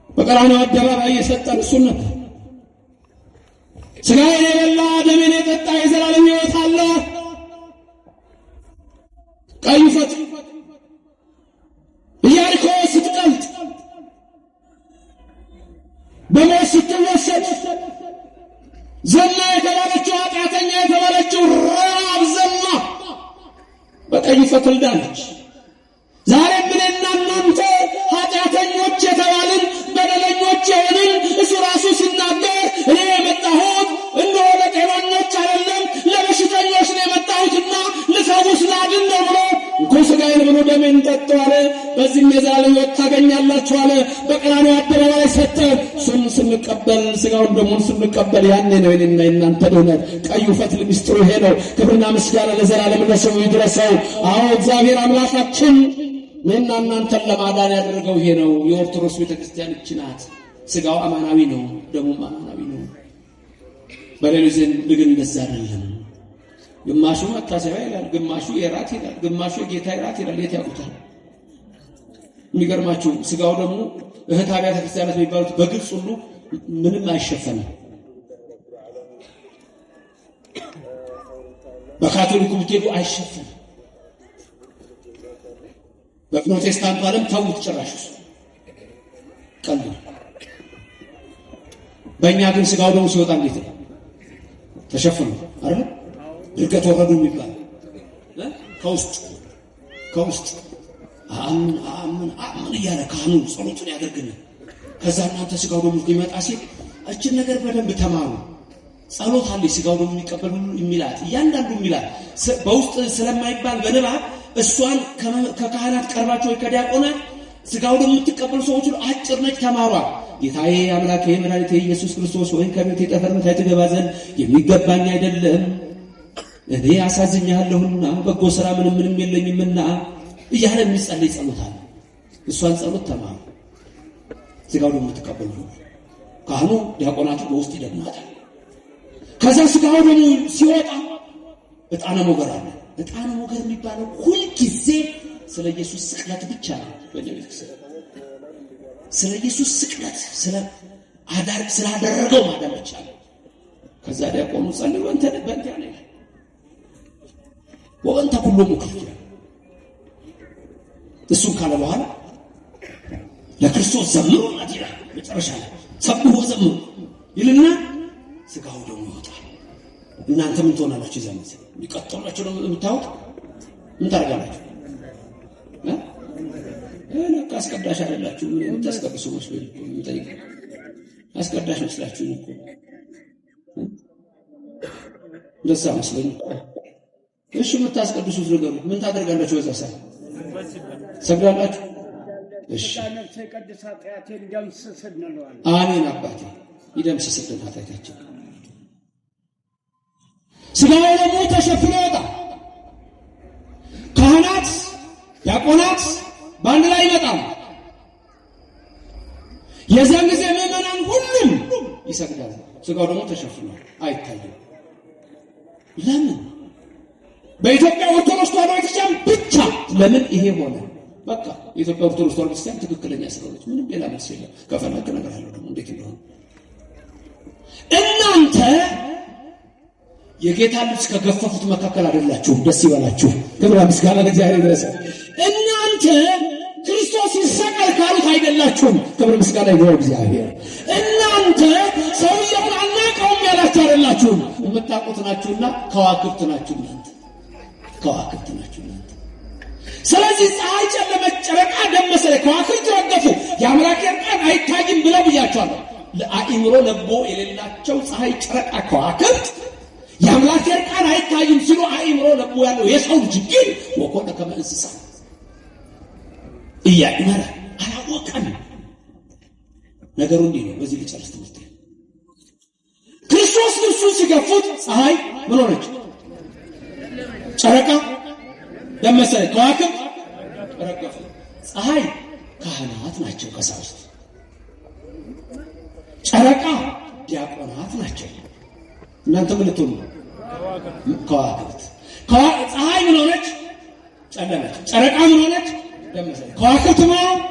በቀራንዮ አደባባይ የሰጠን እሱን ነበር። ሥጋዬን የበላ ደሜን የጠጣ የዘላለም ሕይወት አለው። ቀዩ ፈት ኢያሪኮ ስትቀልጥ በሞት ስትወሰድ ዘማ የተባለችው ኃጢአተኛ የተባለችው ረዓብ ዘማ በቀዩ ፈትል ዳነች። ዛሬ እኔና እናንተ ኃጢአተኞች የተባልን በደለኞች የሆንን እሱ ራሱ ሲናገር እኔ የመጣሁት እነሆ ለጤነኞች አይደለም ለበሽተኞች ነው የመጣሁትና ልፈውስ ላድን ነው ብሎ እንኩ ሥጋዬን ብሉ ደሜን ጠጡ አለ። በዚህም የዘላለም ሕይወት ታገኛላችሁ አለ። በቀራንዮ አደባባይ ሰጠ። እሱን ስንቀበል ሥጋውን ደሙን ስንቀበል ያኔ ነው የእኔና የእናንተ ድኅነት። ቀዩ ፈትል ምስጢሩ ይሄ ነው። ክብርና ምስጋና ለዘላለም ለስሙ ይድረሰው። አዎ እግዚአብሔር አምላካችን እኔና እናንተን ለማዳን ያደረገው ይሄ ነው። የኦርቶዶክስ ቤተክርስቲያን እቺ ናት። ሥጋው አማናዊ ነው፣ ደሙም አማናዊ ነው። በሌሎች ዘንድ ግን እንደዛ አይደለም። ግማሹ መታሰቢያ ይላል፣ ግማሹ የራት ይላል፣ ግማሹ የጌታ የራት ይላል። የት ያውቁታል? የሚገርማችሁ ሥጋው ደግሞ እህት አብያተ ክርስቲያናት የሚባሉት በግልጽ ሁሉ ምንም አይሸፈንም። በካቶሊኩ ብትሄዱ አይሸፈንም። በፕሮቴስታንቱ ዓለም ተውት ጭራሽ ቀልድ። በእኛ ግን ሥጋው ደግሞ ሲወጣ እንዴት ነው? ተሸፍኖ አይደል? ድርገት ወረዱ የሚባል ከውስጥ አምን እያለ ካህኑ ጸሎቱን ያደርግልን። ከዛ እናንተ ሥጋው ደግሞ ሊመጣ ሲል እችን ነገር በደንብ ተማሩ። ጸሎት አለ ሥጋው ደግሞ የሚቀበል ሁሉ የሚላት እያንዳንዱ የሚላት በውስጥ ስለማይባል በንባብ እሷን ከካህናት ቀርባቸው ከዲያቆናት ሥጋው ደግሞ የምትቀበሉ ሰዎች ሁሉ አጭር ነች፣ ተማሯ። ጌታዬ አምላኬ መድኃኒቴ ኢየሱስ ክርስቶስ ወይ ከቤቴ ጠፈር መታይ ትገባ ዘንድ የሚገባኝ አይደለም፣ እኔ አሳዝኛለሁና በጎ ሥራ ምንም የለኝምና እያለ የሚጸልይ ጸሎት አለ። እሷን ጸሎት ተማሩ። ሥጋው ደግሞ የምትቀበሉ ካህኑ ዲያቆናቱ በውስጥ ይደግማታል። ከዛ ሥጋው ደግሞ ሲወጣ ዕጣነ ሞገር አለ። ዕጣነ ሞገር የሚባለው ሁልጊዜ ስለ ኢየሱስ ስቅለት ብቻ ነው። በቤተክርስቲያን ስለ ኢየሱስ ስቅለት ስላደረገው ማዳን ብቻ ነው። ከዛ ዲያቆኑ ጸልዩ በእንተ ያለ ወንተ ሁሉ ሙክፍ እሱን ካለ በኋላ ለክርስቶስ ዘምሩለት ይላል። መጨረሻ ላይ ሰብሑ ወዘምሩ ይልና ሥጋው ደግሞ ይወጣል። እናንተ ምን ትሆናላችሁ? ዘመን ይቀጥላችሁ ነው የምታውቁት። ምን ታደርጋላችሁ? ለካ አስቀዳሽ አይደላችሁ። የምታስቀድሱ መስሎኝ እኮ የምጠይቅ አስቀዳሽ መስላችሁ እኮ እንደዛ መስሎኝ እኮ። እሺ የምታስቀድሱት ነገር ምን ታደርጋላችሁ? በዛ ሰዓት ሰግዳላችሁ? እሺ አሜን አባቴ ይደምስስልን ኃጢአታችን። ሥጋው ደግሞ ተሸፍኖ ይወጣል። ካህናት ዲያቆናት በአንድ ላይ ይመጣሉ። የዚያን ጊዜ ምዕመናን ሁሉም ይሰግዳሉ። ሥጋው ደግሞ ተሸፍኖ አይታይም። ለምን? በኢትዮጵያ ኦርቶዶክስ ተዋሕዶ ቤተክርስቲያን ብቻ ለምን ይሄ ሆነ? በቃ የኢትዮጵያ ኦርቶዶክስ ተዋሕዶ ቤተክርስቲያን ትክክለኛ ስለሆነች ምንም ሌላ መልስ የለም። ከፈለክ ነገር አለው ደግሞ እንዴት እንደሆነ እናንተ የጌታ ልብስ ከገፈፉት መካከል አይደላችሁም። ደስ ይበላችሁ። ክብር ምስጋና ለእግዚአብሔር ይድረስ። እናንተ ክርስቶስ ይሰቀል ካሉት አይደላችሁም። ክብር ምስጋና ይሁን እግዚአብሔር። እናንተ ሰውየውን አናውቀውም ያላችሁ አይደላችሁም። የምታውቁት ናችሁና ከዋክብት ናችሁ እናንተ ከዋክብት ናችሁ እናንተ። ስለዚህ ፀሐይ ጨለመች፣ ጨረቃ ደም መሰለ፣ ከዋክብት ረገፉ፣ የአምላክ ቀን አይታይም ብለው ብያቸዋለሁ። ለአእምሮ ለቦ የሌላቸው ፀሐይ፣ ጨረቃ፣ ከዋክብት የአምላክ ቀን አይታይም ሲሉ አእምሮ ለቦ ያለው የሰው ልጅ ግን ወኮነ ከመ እንስሳ እያእመረ አላወቀም። ነገሩ እንዲህ ነው። በዚህ ልጨርስ ትምህርት። ክርስቶስ ልብሱን ሲገፉት ፀሐይ ምን ሆነች? ጨረቃ ደም መሰለ፣ ከዋክብት ረገፉ። ፀሐይ ካህናት ናቸው ቀሳውስት፣ ጨረቃ ዲያቆናት ናቸው። እናንተ ምን ልትሆኑ? ከዋክብት። ፀሐይ ምን ሆነች? ጨለመች። ጨረቃ ምን ሆነች? ደም መሰለ። ከዋክብት ማለት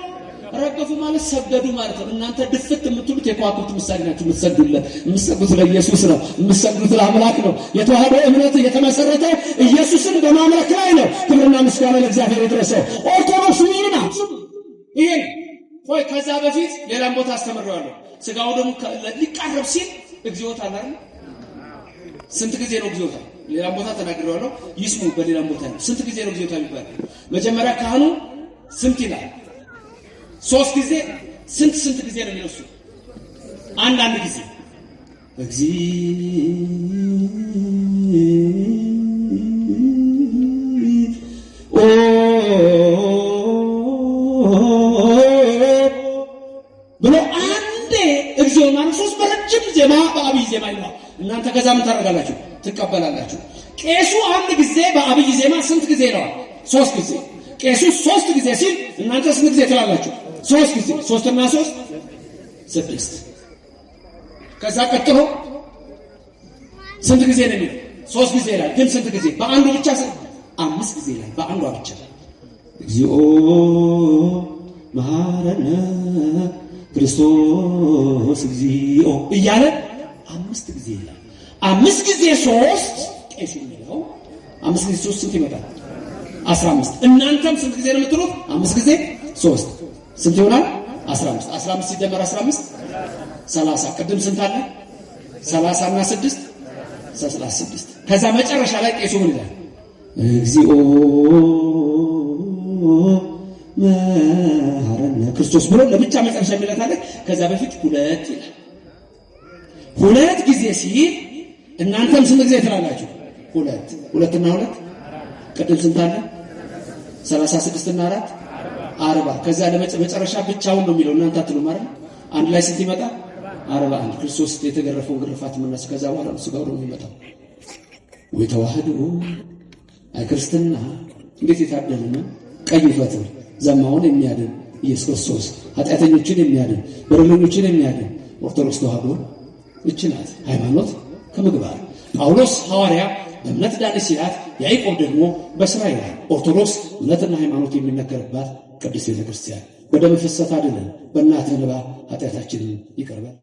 ረገፉ ማለት ሰገዱ ማለት ነው። እናንተ ድፍት የምትሉት የከዋክብት ምሳሌ ናችሁ። የምትሰግዱት ለኢየሱስ ነው። የምትሰግዱት ለአምላክ ነው። የተዋህዶ እምነት የተመሰረተ ኢየሱስን በማምለክ ላይ ነው። ክብርና ምስጋና ለእግዚአብሔር ይድረሰው። ኦርቶዶክስ ምን ናት? ይሄ ወይ ከዛ በፊት ሌላም ቦታ አስተምሬዋለሁ። ሥጋው ደግሞ ሊቃረብ ሲል እግዚኦታ አለ። ስንት ጊዜ ነው እግዚኦታ? ሌላም ቦታ ተናግሬዋለሁ። ይስሙ። በሌላም ቦታ ስንት ጊዜ ነው እግዚኦታ የሚባለው? መጀመሪያ ካህኑ ስንት ይላል? 3 ጊዜ። ስንት ጊዜ ነው የሚነሱ? አንድ ጊዜ ብሎ አንዴ እግዚኦ ማለት 3 በረጅም ዜማ በአብይ ዜማ ይላል። እናንተ ከዛ ምን ታደርጋላችሁ? ትቀበላላችሁ። ቄሱ አንድ ጊዜ በአብይ ዜማ ስንት ጊዜ ነው? 3 ጊዜ። ቄሱ 3 ጊዜ ሲል እናንተ ስንት ጊዜ ትላላችሁ? 3 ጊዜ። 3 እና 3 6። ከዛ ቀጥሎ ስንት ጊዜ ነው የሚለው? 3 ጊዜ ይላል። ግን ስንት ጊዜ? በአንዱ ብቻ 5 ጊዜ ይላል። በአንዷ ብቻ እግዚኦ መሐረነ ክርስቶስ እግዚኦ እያለ 5 ጊዜ ይላል። 5 ጊዜ 3 ቄሱ የሚለው 5 ጊዜ 3 ስንት ይመጣል? 15። እናንተም ስንት ጊዜ ነው የምትሉት? 5 ጊዜ 3 ስንት ይሆናል? 15። 15 ሲደመር 15 30። ቅድም ስንት አለ? 30 እና 6 36። ከዛ መጨረሻ ላይ ቄሱ ምን ይላል? እግዚኦ መሐረነ ክርስቶስ ብሎ ለብቻ መጨረሻ የሚላት አለ። ከዛ በፊት 2 ይላል። 2 ጊዜ ሲል እናንተም ስንት ጊዜ ትላላችሁ? 2 እና 2 ቅድም ስንት አለ? 36 እና 4 40። ከዛ ለመጨረሻ ብቻውን ነው የሚለው። እናንተ አትሉም አይደል? አንድ ላይ ስንት ይመጣ? 41። ክርስቶስ የተገረፈው ግርፋት መነስ። ከዛ በኋላ ነው ሥጋው ነው የሚመጣው። ወይ ተዋህዶ አይ ክርስትና እንዴት የታደለ ነው! ቀይ ፈትል ዘማውን የሚያድን ኢየሱስ ክርስቶስ ኃጢአተኞችን የሚያድን በደለኞችን የሚያድን ኦርቶዶክስ ተዋህዶ እቺ ናት ሃይማኖት ከምግባር። ጳውሎስ ሐዋርያ በእምነት ዳነ ሲላት፣ ያዕቆብ ደግሞ በሥራ ይላል። ኦርቶዶክስ እምነትና ሃይማኖት የሚነገርባት ቅድስት ቤተክርስቲያን። በደም ፍሰት አይደለም፣ በእናትህ እንባ ኃጢአታችንን ይቅር በል።